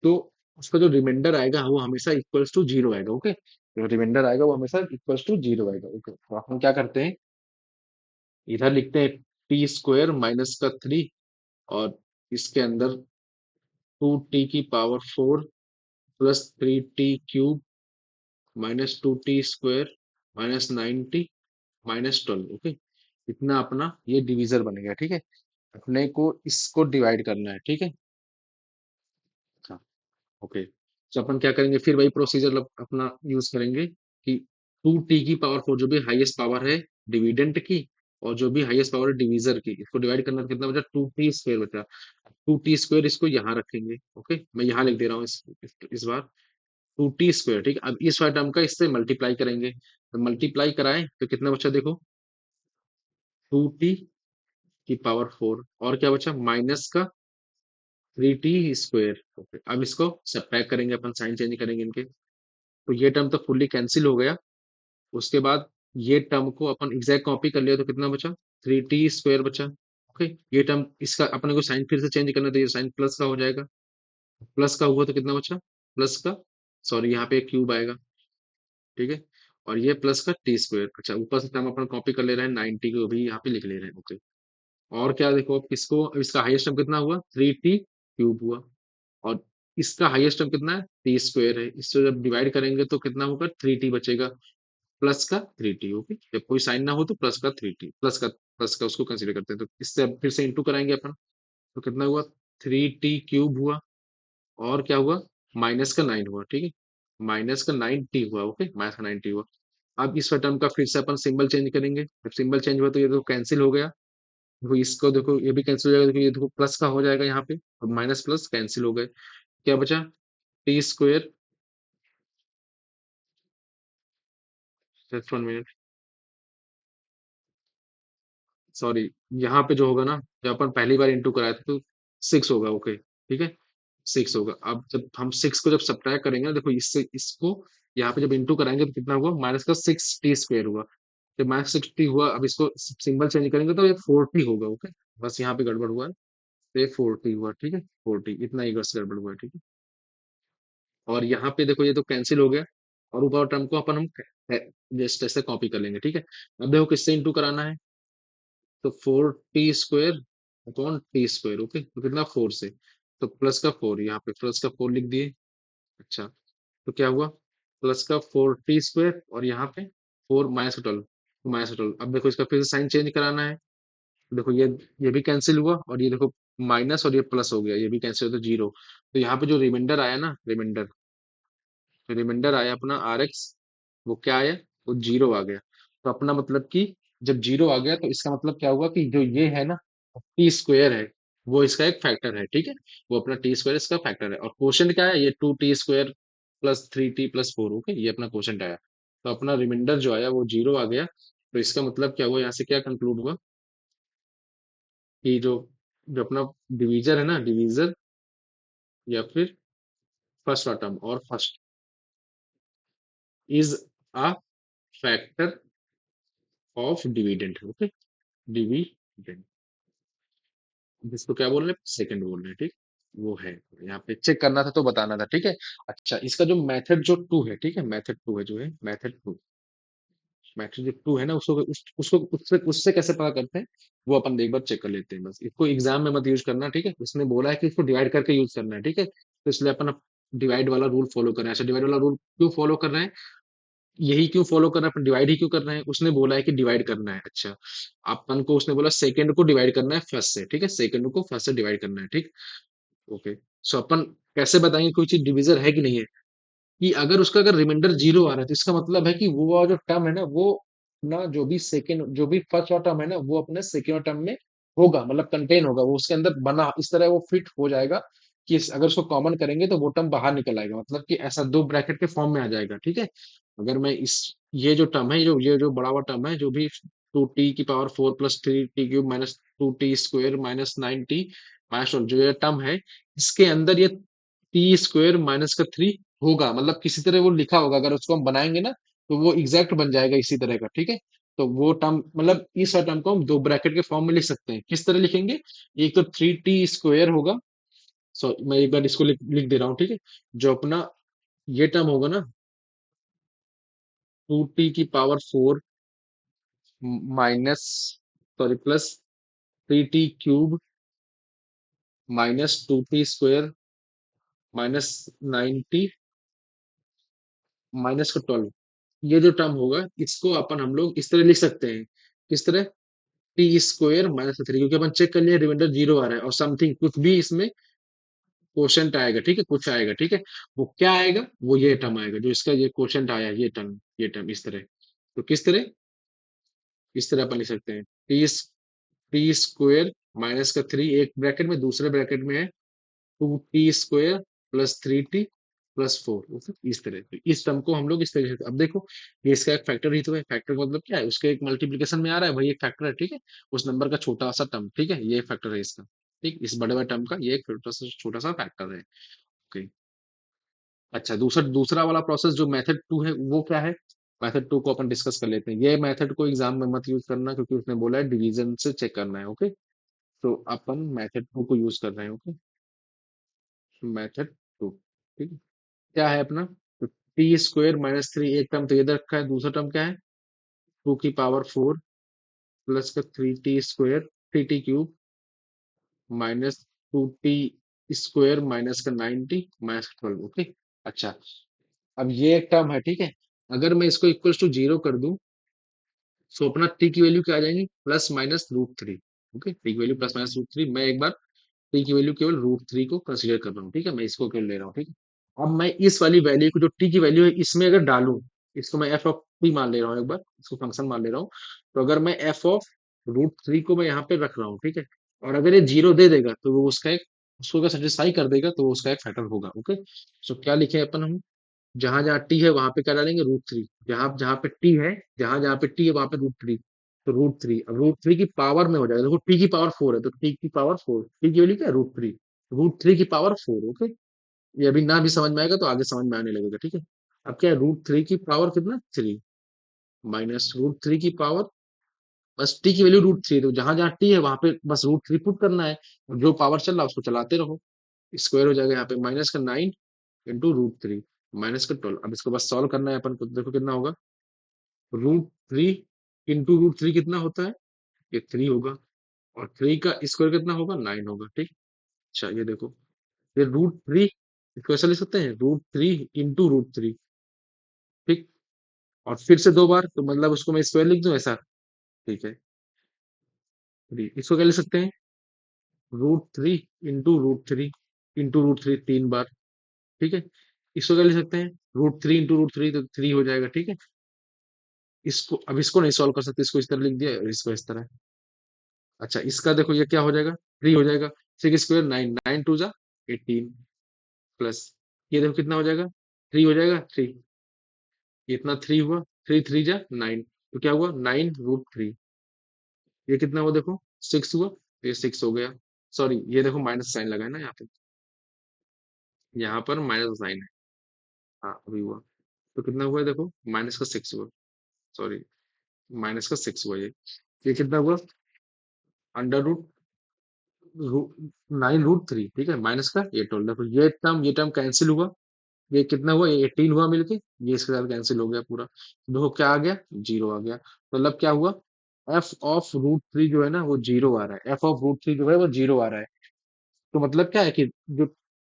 तो उसका जो रिमाइंडर आएगा वो हमेशा इक्वल्स टू जीरो आएगा, ओके। जो रिमाइंडर आएगा वो हमेशा इक्वल्स टू जीरो आएगा, ओके। तो हम क्या करते हैं, इधर लिखते हैं टी स्क्वायर माइनस का थ्री, और इसके अंदर टू टी की power four plus three T cube minus two t square minus nine T minus twelve, okay. इतना अपना ये डिवीजर बन गया, ठीक है। अपने को इसको डिवाइड करना है, ठीक है। हाँ, ओके। तो अपन क्या करेंगे, फिर वही प्रोसीजर अपना यूज करेंगे कि टू टी की पावर फोर, जो भी हाईएस्ट पावर है डिविडेंट की, और जो भी हाईएस्ट पावर है डिवीजर की, इसको डिवाइड करना तो कितना बचा, टू टी स्क्वायर बचा। टू टी स्क्वायर इसको यहाँ रखेंगे, ओके, मैं यहाँ लिख दे रहा हूँ इस बार टू टी स्क्वायर, ठीक है। अब इस वाले टर्म का इससे मल्टीप्लाई करेंगे, तो मल्टीप्लाई कराएं तो कितना बचा, देखो टू टी की पावर फोर, और क्या बचा, माइनस का थ्री टी स्क्वायर, ओके। अब इसको सब्ट्रैक्ट करेंगे, अपन साइन चेंज करेंगे इनके, तो ये टर्म तो फुल्ली कैंसिल हो गया। उसके बाद ये टर्म को अपन एग्जैक्ट कॉपी कर लिया तो कितना बचा, थ्री टी स्क्वायर बचा, ओके। ये टर्म इसका अपने को साइन फिर से चेंज करना, तो ये साइन प्लस का हो जाएगा, प्लस का हुआ तो कितना बचा, प्लस का, सॉरी यहाँ पे एक क्यूब आएगा, ठीक है। और ये प्लस का टी स्क्वायर, अच्छा, ऊपर से टर्म अपन कॉपी कर ले रहे हैं, 90 को भी यहाँ पे लिख ले रहे हैं, ओके। और क्या देखो, अब इसको, अब इसका हाईएस्ट टर्म कितना हुआ, थ्री टी क्यूब हुआ, और इसका हाईएस्ट टर्म कितना है, टी स्क्वायर है। इससे जब डिवाइड करेंगे तो कितना होगा, थ्री टी बचेगा, प्लस का थ्री टी, ओके। जब कोई साइन ना हो तो प्लस का थ्री टी, प्लस का उसको कंसीडर करते हैं, तो इससे अब फिर से इंटू कराएंगे अपन, तो कितना हुआ, थ्री टी क्यूब हुआ, और क्या हुआ, माइनस का नाइन हुआ, ठीक है, माइनस का नाइन टी हुआ, ओके, माइनस का नाइन टी हुआ। अब इस टर्म का फिर से अपन सिंबल चेंज करेंगे, जब सिंबल चेंज हुआ तो ये तो कैंसिल हो गया, देखो इसको, देखो ये भी कैंसिल हो जाएगा, देखो ये देखो प्लस का हो जाएगा यहाँ पे, अब माइनस प्लस कैंसिल हो गए, क्या बचा, T square, just one minute, sorry, यहाँ पे जो होगा ना, जब अपन पहली बार इंटू कराए थे तो सिक्स होगा, ओके, ठीक है, सिक्स होगा। अब जब हम सिक्स को जब सब्ट्रैक्ट करेंगे ना, देखो इससे इसको यहाँ पे जब इंटू कराएंगे तो कितना हुआ, माइनस का सिक्स टी स्क्वायर हुआ, जब माइनस सिक्स टी हुआ, अब इसको सिंबल चेंज करेंगे तो ये फोर टी होगा, ओके। बस यहाँ पे गड़बड़ हुआ है, तो ये फोर टी हुआ, ठीक है, फोर टी, इतना ही बस गड़बड़ हुआ है, ठीक है। और यहाँ पे देखो ये तो कैंसिल हो गया, और ऊपर टर्म को अपन हम जस्ट ऐसे कॉपी कर लेंगे, ठीक है। अब देखो किससे इंटू कराना है, तो four T square upon T square, okay, तो कितना, फोर से, तो प्लस का फोर, यहाँ पे प्लस का फोर लिख दिए, अच्छा, तो क्या हुआ, प्लस का फोर टी स्क्वायर, और यहाँ पे four minus twelve, minus twelve. अब देखो इसका फिर से साइन चेंज कराना है, देखो ये भी कैंसिल हुआ, और ये देखो माइनस और ये प्लस हो गया, ये भी कैंसिल हो तो जीरो, तो यहाँ पे जो रिमाइंडर आया ना, रिमाइंडर, तो रिमाइंडर आया अपना आर एक्स, वो क्या आया, वो जीरो आ गया। तो अपना मतलब कि जब जीरो आ गया तो इसका मतलब क्या हुआ कि जो ये है ना टी स्क्वेयर है, वो इसका एक फैक्टर है, ठीक है। वो अपना टी स्क्वेयर इसका फैक्टर है, और क्वेश्चन क्या है, ये two t square plus three t plus four, okay, ये अपना क्वेश्चन आया। तो अपना रिमाइंडर जो आया वो जीरो आ गया। तो इसका मतलब क्या हुआ, यहाँ से क्या कंक्लूड हुआ कि जो जो अपना डिवीजर है ना, डिवीजर या फिर फर्स्ट आइटम और first is a factor of dividend, okay, dividend, जिसको क्या बोल रहे हैं, सेकंड बोल रहे हैं, ठीक। वो है, यहाँ पे चेक करना था तो बताना था, ठीक है। अच्छा, इसका जो मेथड जो टू है, ठीक है, मेथड टू है जो है, मेथड टू, मेथड जो टू है ना, उसको उससे उससे कैसे पता करते हैं, वो अपन एक बार चेक कर लेते हैं। बस इसको एग्जाम में मत यूज करना, ठीक है। उसने बोला है कि इसको डिवाइड करके यूज करना है, ठीक है, तो इसलिए अपन डिवाइड वाला रूल फॉलो कर रहे हैं। अच्छा, डिवाइड वाला रूल क्यों फॉलो कर रहे हैं, यही क्यों फॉलो कर रहे हैं अपन, डिवाइड ही क्यों कर रहे हैं, उसने बोला है कि डिवाइड करना है। अच्छा, अपन को उसने बोला सेकंड को डिवाइड करना है फर्स्ट से, ठीक है, सेकंड को फर्स्ट से डिवाइड करना है, ठीक। ओके, सो अपन कैसे बताएंगे कोई चीज डिविजर है कि नहीं है, कि अगर उसका अगर रिमाइंडर जीरो आ रहा है तो इसका मतलब है कि वो वाला जो टर्म है ना, वो ना जो भी सेकंड जो भी फर्स्ट वाला टर्म है ना, वो अपने सेकंड टर्म में होगा, मतलब कंटेन होगा, वो उसके अंदर बना इस तरह वो फिट हो जाएगा कि अगर उसको कॉमन करेंगे तो वो टर्म बाहर निकल आएगा, मतलब कि ऐसा दो ब्रैकेट के फॉर्म में आ जाएगा, ठीक है। अगर मैं इस ये जो टर्म है, जो ये जो बड़ा हुआ टर्म है, जो भी टू टी की power four plus three T cube minus two t square minus nine T minus जो ये टर्म है, इसके अंदर ये टी स्क्वेयर माइनस का थ्री होगा, मतलब किसी तरह वो लिखा होगा, अगर उसको हम बनाएंगे ना तो वो एग्जैक्ट बन जाएगा इसी तरह का, ठीक है। तो वो टर्म मतलब इस टर्म को हम दो ब्रैकेट के फॉर्म में लिख सकते हैं, किस तरह लिखेंगे, एक तो थ्री टी स्क्वेयर होगा, सो मैं एक बार इसको लिख दे रहा हूँ, ठीक है। जो अपना ये टर्म होगा ना, टू टी की power four minus sorry plus three T cube minus two t square minus ninety minus का ट्वेल्व, ये जो टर्म होगा इसको अपन हम लोग इस तरह लिख सकते हैं, किस तरह, टी स्क्वायर माइनस थ्री, क्योंकि अपन चेक कर लिए रिमाइंडर जीरो आ रहा है और समथिंग कुछ भी इसमें क्वेश्चन आएगा, ठीक है, कुछ आएगा, ठीक है। वो क्या आएगा, वो ये टर्म आएगा जो इसका ये क्वेश्चन आया, ये टर्म इस तरह। तो किस तरह, इस तरह अपन लिख सकते हैं, टी स्क्वायर माइनस का थ्री एक ब्रैकेट में, दूसरे ब्रैकेट में है two t square plus three t plus four, इस तरह। तो इस टर्म को हम लोग इस तरीके से, अब देखो ये इसका एक फैक्टर ही तो है, फैक्टर का मतलब क्या है, उसके एक मल्टीप्लिकेशन में आ रहा है, वही एक फैक्टर है, ठीक है। उस नंबर का छोटा सा टर्म, ठीक है, ये फैक्टर है इसका, ठीक, इस बड़े बड़े टर्म का ये एक छोटा सा फैक्टर है, ओके। अच्छा, दूसरा दूसरा वाला प्रोसेस जो मेथड टू है वो क्या है, मेथड टू को अपन डिस्कस कर लेते हैं। ये मेथड को एग्जाम में मत यूज करना क्योंकि उसने बोला है डिवीजन से चेक करना है, ओके। तो अपन मेथड टू को यूज कर रहे हैं, ओके, मेथड टू, ठीक है। क्या है अपना, तो टी स्क्वेयर माइनस थ्री एक टर्म तो ये दे रखा है, दूसरा टर्म क्या है, टू की पावर फोर प्लस का three T square three T cube minus two t square minus का नाइनटी माइनस ट्वेल्व, ओके। अच्छा, अब ये एक टर्म है, ठीक है। अगर मैं इसको इक्वल टू जीरो कर दूं, सो अपना टी की वैल्यू क्या आ जाएगी, plus minus root three, okay, T की value plus minus root three. मैं एक बार टी की वैल्यू केवल रूट थ्री को कंसीडर कर रहा हूँ, ठीक है, मैं इसको केवल ले रहा हूँ, ठीक है। अब मैं इस वाली वैल्यू को जो टी की वैल्यू है इसमें अगर डालूं, इसको मैं एफ ऑफ टी मान ले रहा हूँ, एक बार इसको फंक्शन मान ले रहा हूँ। तो अगर मैं एफ ऑफ रूट थ्री को मैं यहाँ पे रख रहा हूँ, ठीक है, और अगर ये जीरो दे देगा तो वो उसका एक, उसको अगर सेटिस्फाई कर देगा तो वो उसका एक फैक्टर होगा, ओके। सो क्या लिखे अपन हम, जहां जहां टी है वहां पे क्या डालेंगे, रूट थ्री, जहां जहां पे टी है, जहां जहां पे टी है वहां पे रूट थ्री। तो रूट थ्री, अब रूट थ्री की पावर में हो जाएगा, देखो टी की पावर फोर है तो टी की पावर फोर, टी की वैल्यू क्या है, रूट थ्री की पावर फोर, ओके। ये अभी ना भी समझ में आएगा तो आगे समझ में आने लगेगा, ठीक है। अब क्या है, रूट थ्री की पावर कितना, थ्री, माइनस रूट थ्री की पावर, बस टी की वैल्यू रूट थ्री, तो जहां जहां टी है वहां पे बस रूट थ्री पुट करना है, और जो पावर चल रहा है उसको चलाते रहो, स्क्वायर हो जाएगा यहाँ पे, माइनस का nine into root three minus का ट्वेल्व। अब इसको बस सॉल्व करना है अपन को, देखो कितना होगा, root three into root three कितना होता है, ये थ्री होगा, और थ्री का स्क्वायर कितना होगा, नाइन होगा, ठीक। अच्छा, ये देखो, ये रूट थ्री, इसको ऐसा लिख सकते हैं, root three into root three, ठीक, और फिर से दो बार, तो मतलब उसको मैं स्क्वायर लिख दूं ऐसा, ठीक है। थ्री, इसको क्या लिख सकते हैं, root three into root three into root three तीन बार, ठीक है। इसको क्या लिख सकते हैं, √3 इंटू √3 तो 3 हो जाएगा, ठीक है। इसको अब इसको नहीं सॉल्व कर सकते, इसको इस तरह लिख दिया और इसको इस तरह। अच्छा, इसका देखो ये क्या हो जाएगा, 3 हो जाएगा। 6 स्क्वायर 9, 9 टू जा 18 प्लस ये देखो कितना हो जाएगा, 3 हो जाएगा, 3 ये इतना 3 हुआ, 3 3 जा 9, तो क्या हुआ 9√3। ये कितना हुआ देखो, 6 हुआ, ये 6 हो गया। सॉरी, ये देखो माइनस साइन लगा है ना यहाँ पर माइनस साइन है। हाँ अभी हुआ, तो कितना हुआ है देखो, माइनस का 6 हुआ। सॉरी, माइनस का 6 हुआ ये कितना हुआ, अंडर रूट 9√3, ठीक है, माइनस का ये टोल देखो, ये टर्म कैंसिल हुआ। ये कितना हुआ, ये 18 हुआ मिलके, ये इसके साथ कैंसिल हो गया पूरा, देखो क्या आ गया, जीरो आ गया। मतलब क्या हुआ, f(√3) जो है ना वो जीरो आ रहा है, f(√3) जो है वो जीरो आ रहा है। तो मतलब क्या है कि जो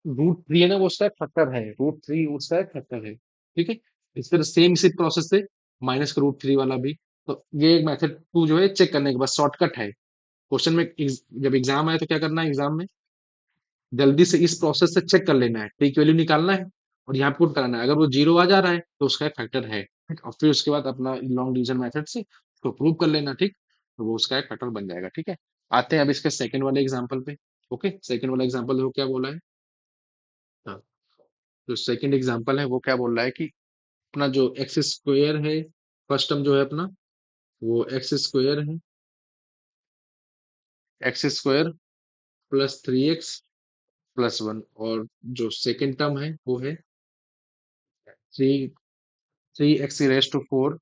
√3 है ना वो उसका एक फैक्टर है, √3 उसका एक फैक्टर है, ठीक है। इस तरह सेम इसी प्रोसेस से माइनस का √3 वाला भी। तो ये एक मेथड टू जो है चेक करने के बाद शॉर्टकट है। क्वेश्चन में जब एग्जाम आए तो क्या करना है, एग्जाम में जल्दी से इस प्रोसेस से चेक कर लेना है, पी की वैल्यू निकालना है और यहाँ पुट कराना है। अगर वो जीरो आ जा रहा है तो उसका एक फैक्टर है, ठीक? और फिर उसके बाद अपना लॉन्ग डिवीजन मेथड से उसको प्रूव कर लेना, ठीक। तो वो उसका एक फैक्टर बन जाएगा, ठीक है। आते हैं अब इसके सेकंड वाले एग्जाम्पल पे। ओके, सेकंड वाला एग्जाम्पल देखो क्या बोला है। हाँ, जो सेकंड एग्जाम्पल है वो क्या बोल रहा है कि अपना जो एक्स स्क्वेयर है, फर्स्ट टर्म जो है अपना वो एक्स स्क्वेयर है, x² +3x +1, और जो सेकंड टर्म है वो है 3x⁴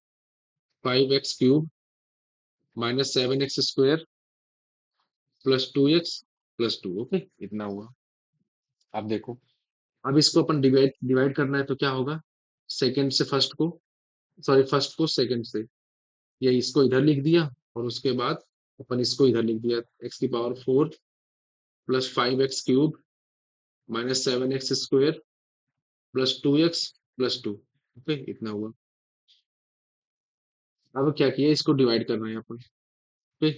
5x³ -7x² +2x +2। Okay, इतना हुआ। अब देखो, अब इसको अपन डिवाइड डिवाइड करना है तो क्या होगा, सेकंड से फर्स्ट को, सॉरी फर्स्ट को सेकंड से, या इसको इधर लिख दिया और उसके बाद अपन इसको इधर लिख दिया, x⁴ +5x³ -7x² +2x +2। Okay, इतना हुआ। अब क्या किया, इसको डिवाइड कर रहे हैं अपन, ओके।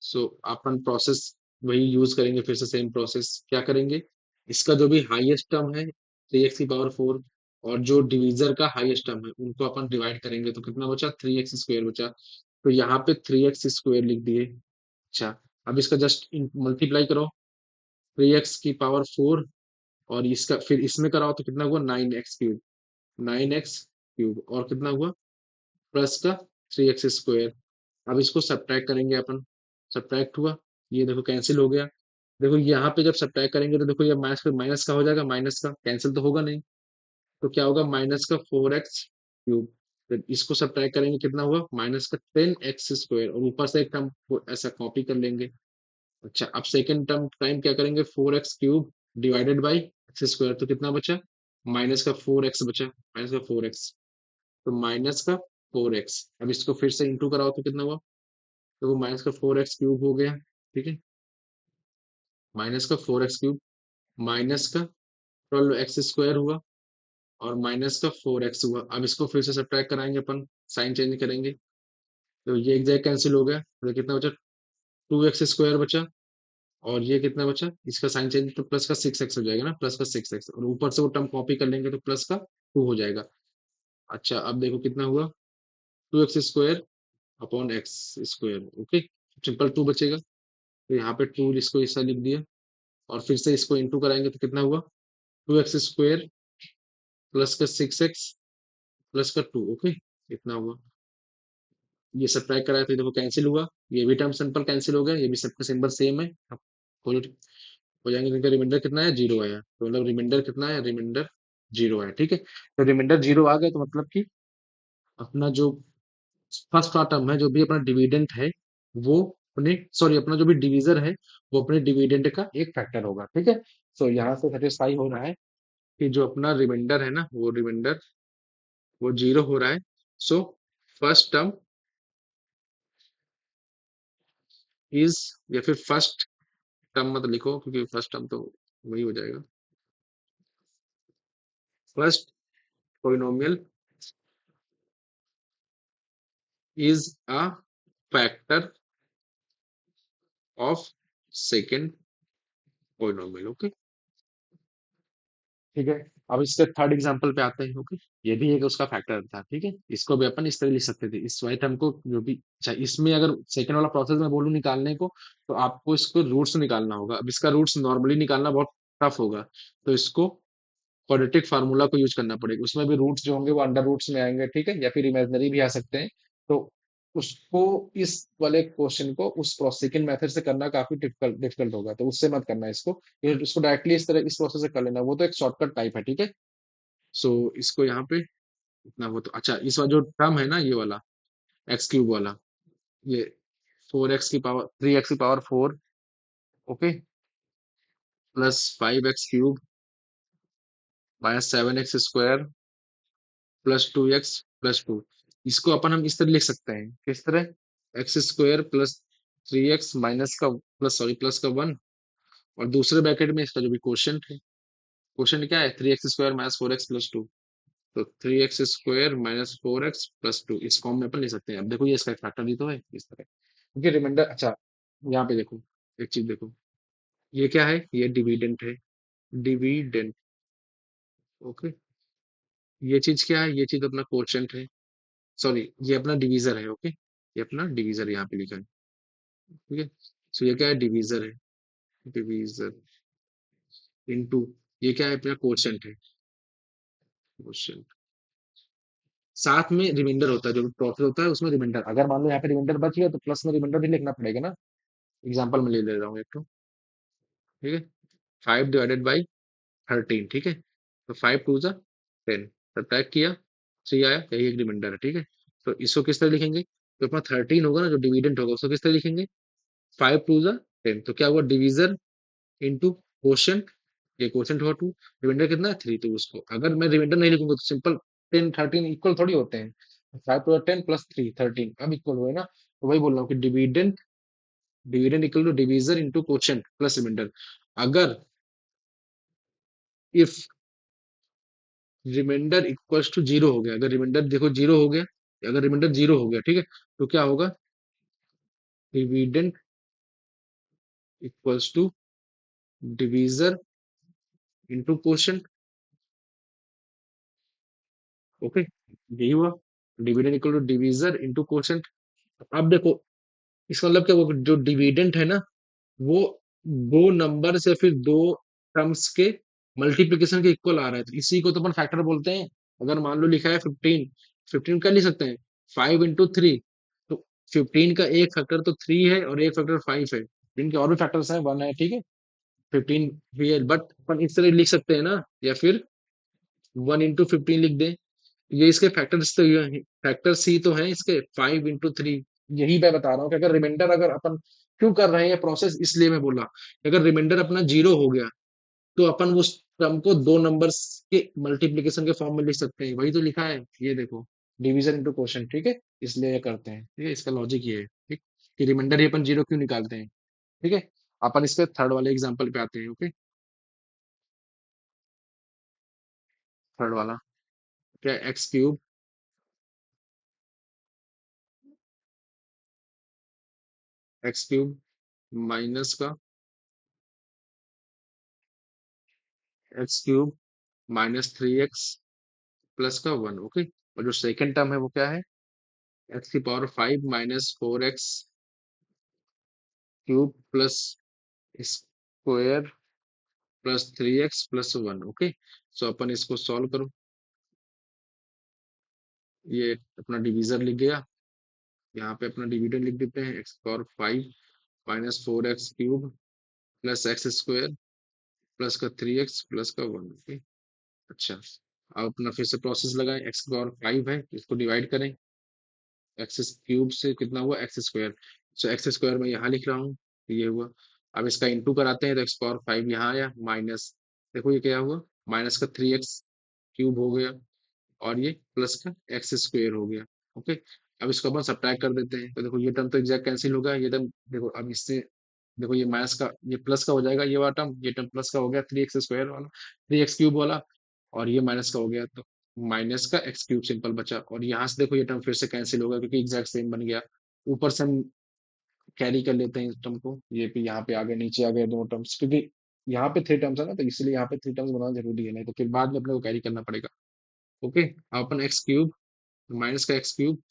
सो अपन प्रोसेस वही यूज करेंगे, फिर से सेम प्रोसेस क्या करेंगे, इसका जो भी हाईएस्ट टर्म है 3x⁴ और जो डिवीजर का हाईएस्ट टर्म है उनको अपन डिवाइड करेंगे, तो कितना बचा, 3x² बचा। तो यहाँ पे 3x² लिख दिए। अच्छा, अब इसका जस्ट मल्टीप्लाई करो, 3x⁴ और इसका फिर इसमें कराओ तो कितना हुआ, 9x³ और कितना हुआ, प्लस का 3x²। अब इसको सब्ट्रैक्ट करेंगे अपन, सब्ट्रैक्ट हुआ, ये देखो कैंसिल हो गया। देखो यहाँ पे जब सब्ट्रैक्ट करेंगे तो देखो ये माइनस का माइनस का हो जाएगा, माइनस का कैंसिल तो होगा नहीं, तो क्या होगा, -4x³ फिर इसको सब्ट्रैक्ट करेंगे, कितना हुआ, -10x² और ऊपर से एक टर्म को ऐसा कॉपी कर लेंगे। अच्छा, अब सेकंड टर्म टाइम क्या करेंगे, 4x³ डिवाइडेड बाई x², तो कितना बचा, -4x बचा, -4x, तो -4x। अब इसको फिर से इंटू कराओ तो कितना हुआ, तो वो -4x³ हो गया, ठीक है। -4x³ -12x² हुआ और -4x हुआ। अब इसको फिर से सब्ट्रैक्ट कराएंगे अपन, साइन चेंज करेंगे, तो ये एग्जैक्ट कैंसिल हो गया, तो कितना बचा, 2x² बचा और ये कितना बचा, इसका साइन चेंज तो प्लस का 6x हो जाएगा ना, प्लस का 6x, और ऊपर से वो टर्म कॉपी कर लेंगे तो प्लस का 2 हो जाएगा। अच्छा, अब देखो कितना हुआ, 2x² upon x²। Okay, simple 2 बचेगा, तो यहाँ पे 2 इसको ऐसा लिख दिया और फिर से इसको इंटू कराएंगे तो कितना हुआ, 2x² प्लस का 6x प्लस का 2। ओके, इतना हुआ। ये सब्ट्रैक्ट कराया तो देखो कैंसिल हुआ, ये भी टर्म सिंपल कैंसिल हो गया, ये भी सबका सिंबल सेम है। अब हो जाएंगे, इनका रिमाइंडर कितना है, जीरो आया, तो मतलब रिमाइंडर कितना है, रिमाइंडर जीरो है, ठीक है। तो रिमाइंडर जीरो आ गया तो मतलब कि अपना जो फर्स्ट का टर्म है, जो भी अपना डिविडेंट है वो अपने, सॉरी अपना जो भी डिवीजर है वो अपने डिविडेंड का एक फैक्टर होगा, ठीक है। सो यहाँ से सेटिस्फाई हो रहा है कि जो अपना रिमाइंडर है ना वो रिमाइंडर वो जीरो हो रहा है। सो फर्स्ट टर्म इज, या फिर फर्स्ट टर्म मत लिखो क्योंकि फर्स्ट टर्म तो वही हो जाएगा, first polynomial is a factor of second polynomial. Okay, ठीक है। अब इसके थर्ड एग्जांपल पे आते हैं। ओके, ये भी एक उसका फैक्टर था। ठीक है, इसको भी अपन इस तरह लिख सकते थे, इस वाई टर्म को जो भी। अच्छा, इसमें अगर सेकंड वाला प्रोसेस में बोलूं निकालने को, तो आपको इसको रूट्स निकालना होगा। अब इसका रूट्स नॉर्मली निकालना बहुत टफ होगा, तो इसको क्वाड्रेटिक फार्मूला को यूज करना पड़ेगा। उसमें भी रूट्स जो होंगे वो अंडर रूट्स में आएंगे, ठीक है, या फिर इमेजिनरी भी आ सकते हैं। तो उसको, इस वाले क्वेश्चन को उस सेकंड मेथड से करना काफी डिफिकल्ट डिफिकल्ट होगा, तो उससे मत करना इसको। ये इसको डायरेक्टली इस तरह इस प्रोसेस से कर लेना, वो तो एक शॉर्टकट टाइप है। ठीक है, सो इसको यहाँ पे इतना वो तो अच्छा, इस वाला जो टर्म है ना, ये वाला एक्स क्यूब वाला, ये 3x की power 4, okay, plus 5x cube minus 7x square plus 2x plus 2, इसको अपन हम इस तरह लिख सकते हैं। किस तरह? X square plus 3x minus का प्लस सॉरी प्लस का 1, और दूसरे ब्रैकेट में इसका जो भी क्वेश्चन है, क्वेश्चन क्या है? 3x square minus 4x plus 2। तो 3x square minus 4x plus 2, इस फॉर्म में अपन ले सकते हैं। अब देखो ये इसका फैक्टर ही तो है इस तरह, क्योंकि रिमाइंडर। अच्छा, यहाँ पे देखो, एक चीज देखो, ये क्या है? ये डिविडेंट है, डिविडेंट। ओके, ये चीज क्या है? ये चीज अपना कोशेंट है, सॉरी ये अपना डिवीजर है। ओके, ये अपना डिवीजर यहाँ पे लिखा है। ठीक है, सो ये क्या है? डिवीजर है, डिवीजर इनटू, ये क्या है? अपना कोशेंट है, कोशेंट। साथ में रिमाइंडर होता है, जो प्रोसेस होता है उसमें रिमाइंडर, अगर मान लो यहाँ पे रिमाइंडर बच गया तो प्लस में रिमाइंडर भी लिखना पड़ेगा ना। एग्जाम्पल में ले ले रहा हूँ एक तो, ठीक है, 5/13। ठीक है, तो 5 2 10, सब्ट्रैक्ट किया, 3 आया, यही एक रिमाइंडर है। ठीक है, तो इसको किस तरह लिखेंगे? तो अपना 13 होगा ना, जो डिविडेंट होगा, उसको किस तरह लिखेंगे? 5 2 10, तो क्या हुआ? डिवीजर इंटू क्वोशंट, ये क्वोशंट हुआ 2, रिमाइंडर कितना है? 3। तो उसको अगर मैं रिमाइंडर नहीं लिखूंगा तो सिंपल 10 13 इक्वल थोड़ी होते हैं। 5 to 10 + 3 13 अब इक्वल हुए ना। तो वही बोल रहा हूँ कि dividend, dividend equal to divisor into quotient plus remainder. अगर if remainder equals to zero हो गया, अगर रिमाइंडर देखो जीरो हो गया, अगर रिमाइंडर जीरो हो गया, ठीक है, तो क्या होगा? Dividend equals to divisor into quotient. Okay, यही हुआ, dividend equal to divisor into quotient. अब देखो, इसका मतलब क्या हुआ? जो डिविडेंड है ना, वो दो नंबर से फिर दो टर्म्स के मल्टीप्लीकेशन के इक्वल आ रहा है, तो इसी को तो अपन फैक्टर बोलते हैं। अगर मान लो लिखा है 15, 15 कर नहीं सकते हैं 5 × 3, तो 15 का एक फैक्टर तो 3 है और एक फैक्टर 5 है, इनके और भी फैक्टर्स हैं, 1 है, ठीक है, 15 भी है, बट अपन इस तरह लिख सकते हैं ना, या फिर 1 × 15 लिख दें। ये इसके फैक्टर्स तो ये हैं, फैक्टर्स ही तो हैं इसके, 5 × 3। यही मैं बता रहा हूँ कि अगर रिमाइंडर, अगर अपन क्यों कर रहे हैं ये प्रोसेस, इसलिए मैं बोला कि अगर रिमाइंडर अपना जीरो हो गया, तो अपन उस टर्म को दो नंबर्स के मल्टीप्लीकेशन के फॉर्म में लिख सकते हैं। वही तो लिखा है, ये देखो, डिवीजन इंटू क्वोशंट। ठीक है, इसलिए ये करते हैं। ठीक है, इसका लॉजिक ये है, ठीक, कि रिमाइंडर ही अपन जीरो क्यों निकालते हैं। ठीक है, अपन इसके थर्ड वाले एग्जाम्पल पे आते हैं। ओके, थर्ड वाला क्या? एक्स क्यूब माइनस का x³ -3x प्लस का 1। ओके, और जो सेकंड टर्म है वो क्या है? x⁵ -4x³ plus square plus 3x plus 1। Okay, so अपन इसको सॉल्व करो। ये अपना डिवीजर लिख गया, यहाँ पे अपना डिविडेंड लिख देते हैं, x⁵ -4x³ plus x² plus का 3x प्लस का 1। ओके, अच्छा, अब अपना फिर से प्रोसेस लगाएं। x⁵ है, इसको डिवाइड करें, x³ से कितना हुआ? x², सो x² मैं यहाँ लिख रहा हूँ, तो ये हुआ। अब इसका इंटू कराते हैं, तो x⁵ यहाँ आया, माइनस, देखो ये क्या हुआ? माइनस का 3x³ हो गया, और ये प्लस का x² हो गया। ओके, अब इसको अपन सब्ट्रैक्ट कर देते हैं, तो देखो ये टर्म तो एग्जैक्ट कैंसिल होगा, ये टर्म देखो, अब इससे देखो, ये माइनस का ये प्लस का हो जाएगा, ये वाला टर्म, ये टर्म प्लस का हो गया, 3x² वाला, 3x³ वाला, और ये माइनस का हो गया, तो माइनस का x³ सिंपल बचा, और यहाँ से देखो ये टर्म फिर से कैंसिल होगा, क्योंकि एग्जैक्ट सेम बन गया। ऊपर से हम कैरी कर लेते हैं इस टर्म को, ये भी यहाँ पे आ गए, नीचे आ गए दोनों टर्म्स, क्योंकि यहाँ पे थ्री टर्म्स है ना, तो इसलिए यहाँ पे थ्री टर्म्स बनाना जरूरी है, नहीं तो फिर बाद में अपने को कैरी करना पड़ेगा। ओके, अब अपन एक्स क्यूब माइनस का एक्स क्यूब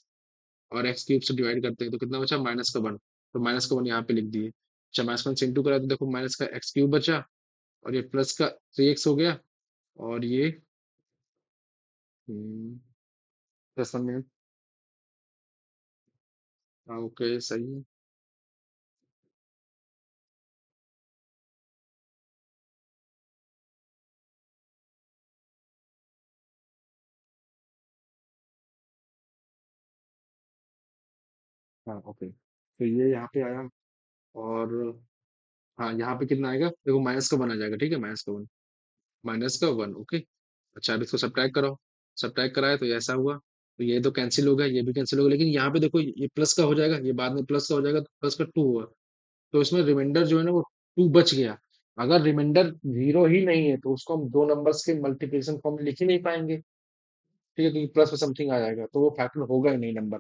और एक्स क्यूब से डिवाइड करते हैं तो कितना बचा, माइनस का वन। तो माइनस का वन यहाँ पे लिख दिए। अच्छा, माइनस का वन से इंटू करा तो देखो माइनस का एक्स क्यूब बचा, और ये प्लस का थ्री एक्स हो गया, और ये प्लस वन मिनट। हाँ, ओके सही है। हाँ ओके, तो ये यहाँ पे आया, और हाँ यहाँ पे कितना आएगा देखो, माइनस का वन आ जाएगा, ठीक है, माइनस का वन, माइनस का वन, ओके। अच्छा, अब इसको सब्ट्रैक्ट करो, सब्ट्रैक्ट कराए तो ये ऐसा हुआ, तो ये तो कैंसिल हो गया, ये भी कैंसिल हो गया, लेकिन यहाँ पे देखो ये प्लस का हो जाएगा, ये बाद में प्लस का हो जाएगा, तो प्लस का टू हुआ, तो इसमें रिमाइंडर जो है ना वो टू बच गया। अगर रिमाइंडर जीरो ही नहीं है तो उसको हम दो नंबर्स के मल्टीप्लिकेशन फॉर्म में लिख ही नहीं पाएंगे, ठीक है, क्योंकि प्लस में समथिंग आ जाएगा, तो वो फैक्टर होगा ही नहीं नंबर।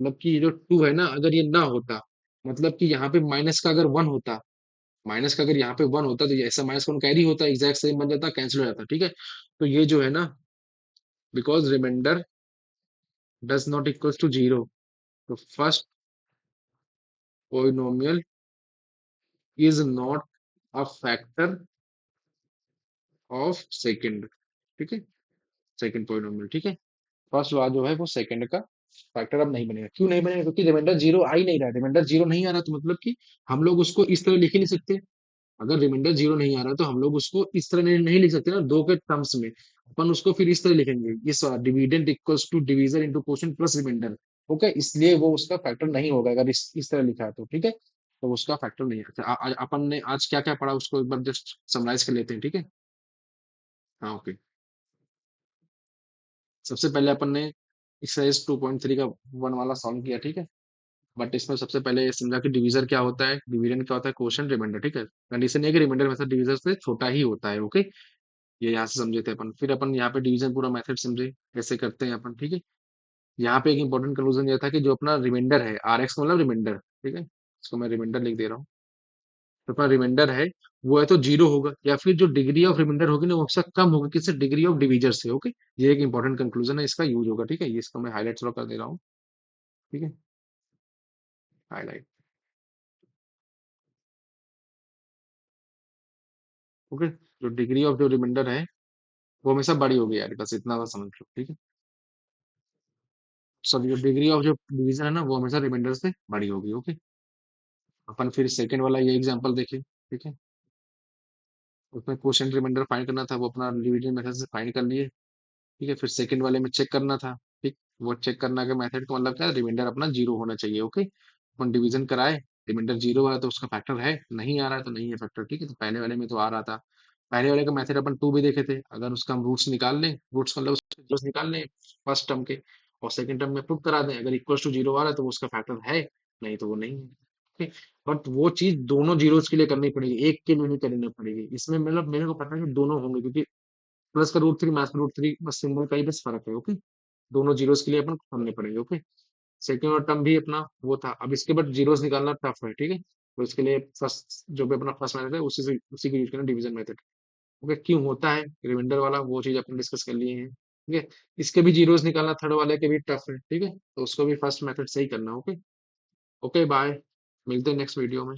मतलब कि ये जो टू है ना, अगर ये ना होता, मतलब कि यहाँ पे माइनस का अगर वन होता, माइनस का अगर यहाँ पे वन होता तो ये ऐसा माइनस वन कैरी होता, एग्जैक्ट सेम बन जाता, कैंसिल हो जाता, ठीक है। तो ये जो है ना, because remainder does not equals to zero, तो first polynomial is not a factor of second, ठीक है, सेकंड पोइनोमियल, ठीक है। फर्स्ट वाला जो है वो सेकंड का फैक्टर अब नहीं बनेगा, क्यों नहीं बनेगा, क्योंकि रिमाइंडर जीरो आ ही नहीं रहा, रिमाइंडर जीरो नहीं आ रहा, तो मतलब कि हम लोग उसको इस तरह लिख ही नहीं सकते। अगर रिमाइंडर जीरो नहीं आ रहा तो हम लोग उसको इस तरह नहीं लिख सकते ना, दो के टर्म्स में। अपन उसको फिर इस तरह लिखेंगे, इस dividend equals to division into quotient plus remainder. Okay, इसलिए वो उसका फैक्टर नहीं होगा अगर इस तरह लिखा है तो, ठीक है, तो उसका फैक्टर नहीं है। अच्छा, अपन ने आज क्या क्या पढ़ा उसको एक बार जस्ट समराइज कर लेते हैं, ठीक है। हाँ ओके, सबसे पहले अपन ने एक्सरसाइज 2.3 का वन वाला सॉल्व किया, ठीक है। बट इसमें सबसे पहले ये समझा कि डिवीजर क्या होता है, डिवीजन क्या होता है, क्वोशिएंट रिमाइंडर, ठीक है। कंडीशन ये है कि रिमाइंडर हमेशा डिवीजर से छोटा ही होता है, ओके। ये यहाँ से समझे थे अपन, फिर अपन यहाँ पे डिवीजन पूरा मेथड समझे कैसे करते हैं अपन, ठीक है। यहाँ पे एक इंपॉर्टेंट कंक्लूजन ये था कि जो अपना रिमाइंडर है, आर एक्स मतलब रिमाइंडर, ठीक है, इसको मैं रिमाइंडर लिख दे रहा हूँ। तो अपना रिमाइंडर है वो है तो जीरो होगा, या फिर जो डिग्री ऑफ रिमाइंडर होगी ना वो सबसे कम होगी किससे, डिग्री ऑफ डिवीजर से, ओके। ये एक इंपॉर्टेंट कंक्लूजन है, इसका यूज होगा, ठीक है, ये इसका मैं हाईलाइट थोड़ा कर दे रहा हूँ, ठीक है, हाईलाइट, ओके। जो डिग्री ऑफ जो रिमाइंडर है वो हमेशा बड़ी होगी यार, बस इतना बस समझ लो, ठीक है। सॉरी, जो डिग्री ऑफ जो डिवीजन है ना वो हमेशा रिमाइंडर से बड़ी होगी, ओके। अपन फिर सेकंड वाला ये एग्जांपल देखें, ठीक है। उसमें क्वोशिएंट रिमाइंडर फाइंड करना था, वो अपना डिवीजन मेथड से फाइंड कर लिए, ठीक है। फिर सेकंड वाले में चेक करना था, ठीक। वो चेक करना का मेथड का मतलब क्या है, रिमाइंडर अपना जीरो होना चाहिए, ओके। अपन डिवीजन कराए, रिमाइंडर जीरो आ रहा है तो उसका फैक्टर है, नहीं आ रहा है तो नहीं है फैक्टर, ठीक है। तो पहले वाले में तो आ रहा था, पहले वाले का मेथड अपन टू भी देखे थे, अगर उसका हम रूट्स निकाल लें, रूट्स मतलब उसके रूट्स निकाल लें फर्स्ट टर्म के, और सेकंड टर्म में पुट करा दें, अगर इक्वल टू जीरो आ रहा है तो वो उसका फैक्टर है, नहीं तो वो नहीं है, ठीक। बट वो चीज दोनों जीरोस के लिए करनी पड़ेगी, एक के लिए नहीं करनी पड़ेगी, इसमें मतलब मेरे को पता है कि दोनों होंगे, क्योंकि प्लस का रूट थ्री माइनस का रूट थ्री बस सिंबल का ही बस फर्क है, ओके। दोनों जीरोस के लिए अपन करने पड़ेंगे, ओके। सेकंड और टर्म भी अपना वो था, अब इसके बाद जीरोस निकालना टफ है, ठीक है, तो इसके लिए फर्स्ट जो भी अपना फर्स्ट मेथड है उसी को यूज करना, डिवीजन मेथड, ओके। क्यों होता है रिमाइंडर वाला वो चीज अपन डिस्कस कर लिए हैं, ठीक है। इसके भी जीरोस निकालना थर्ड वाले के भी टफ है, ठीक है, तो उसको भी फर्स्ट मेथड से ही करना, ओके। ओके बाय, मिलते हैं नेक्स्ट वीडियो में।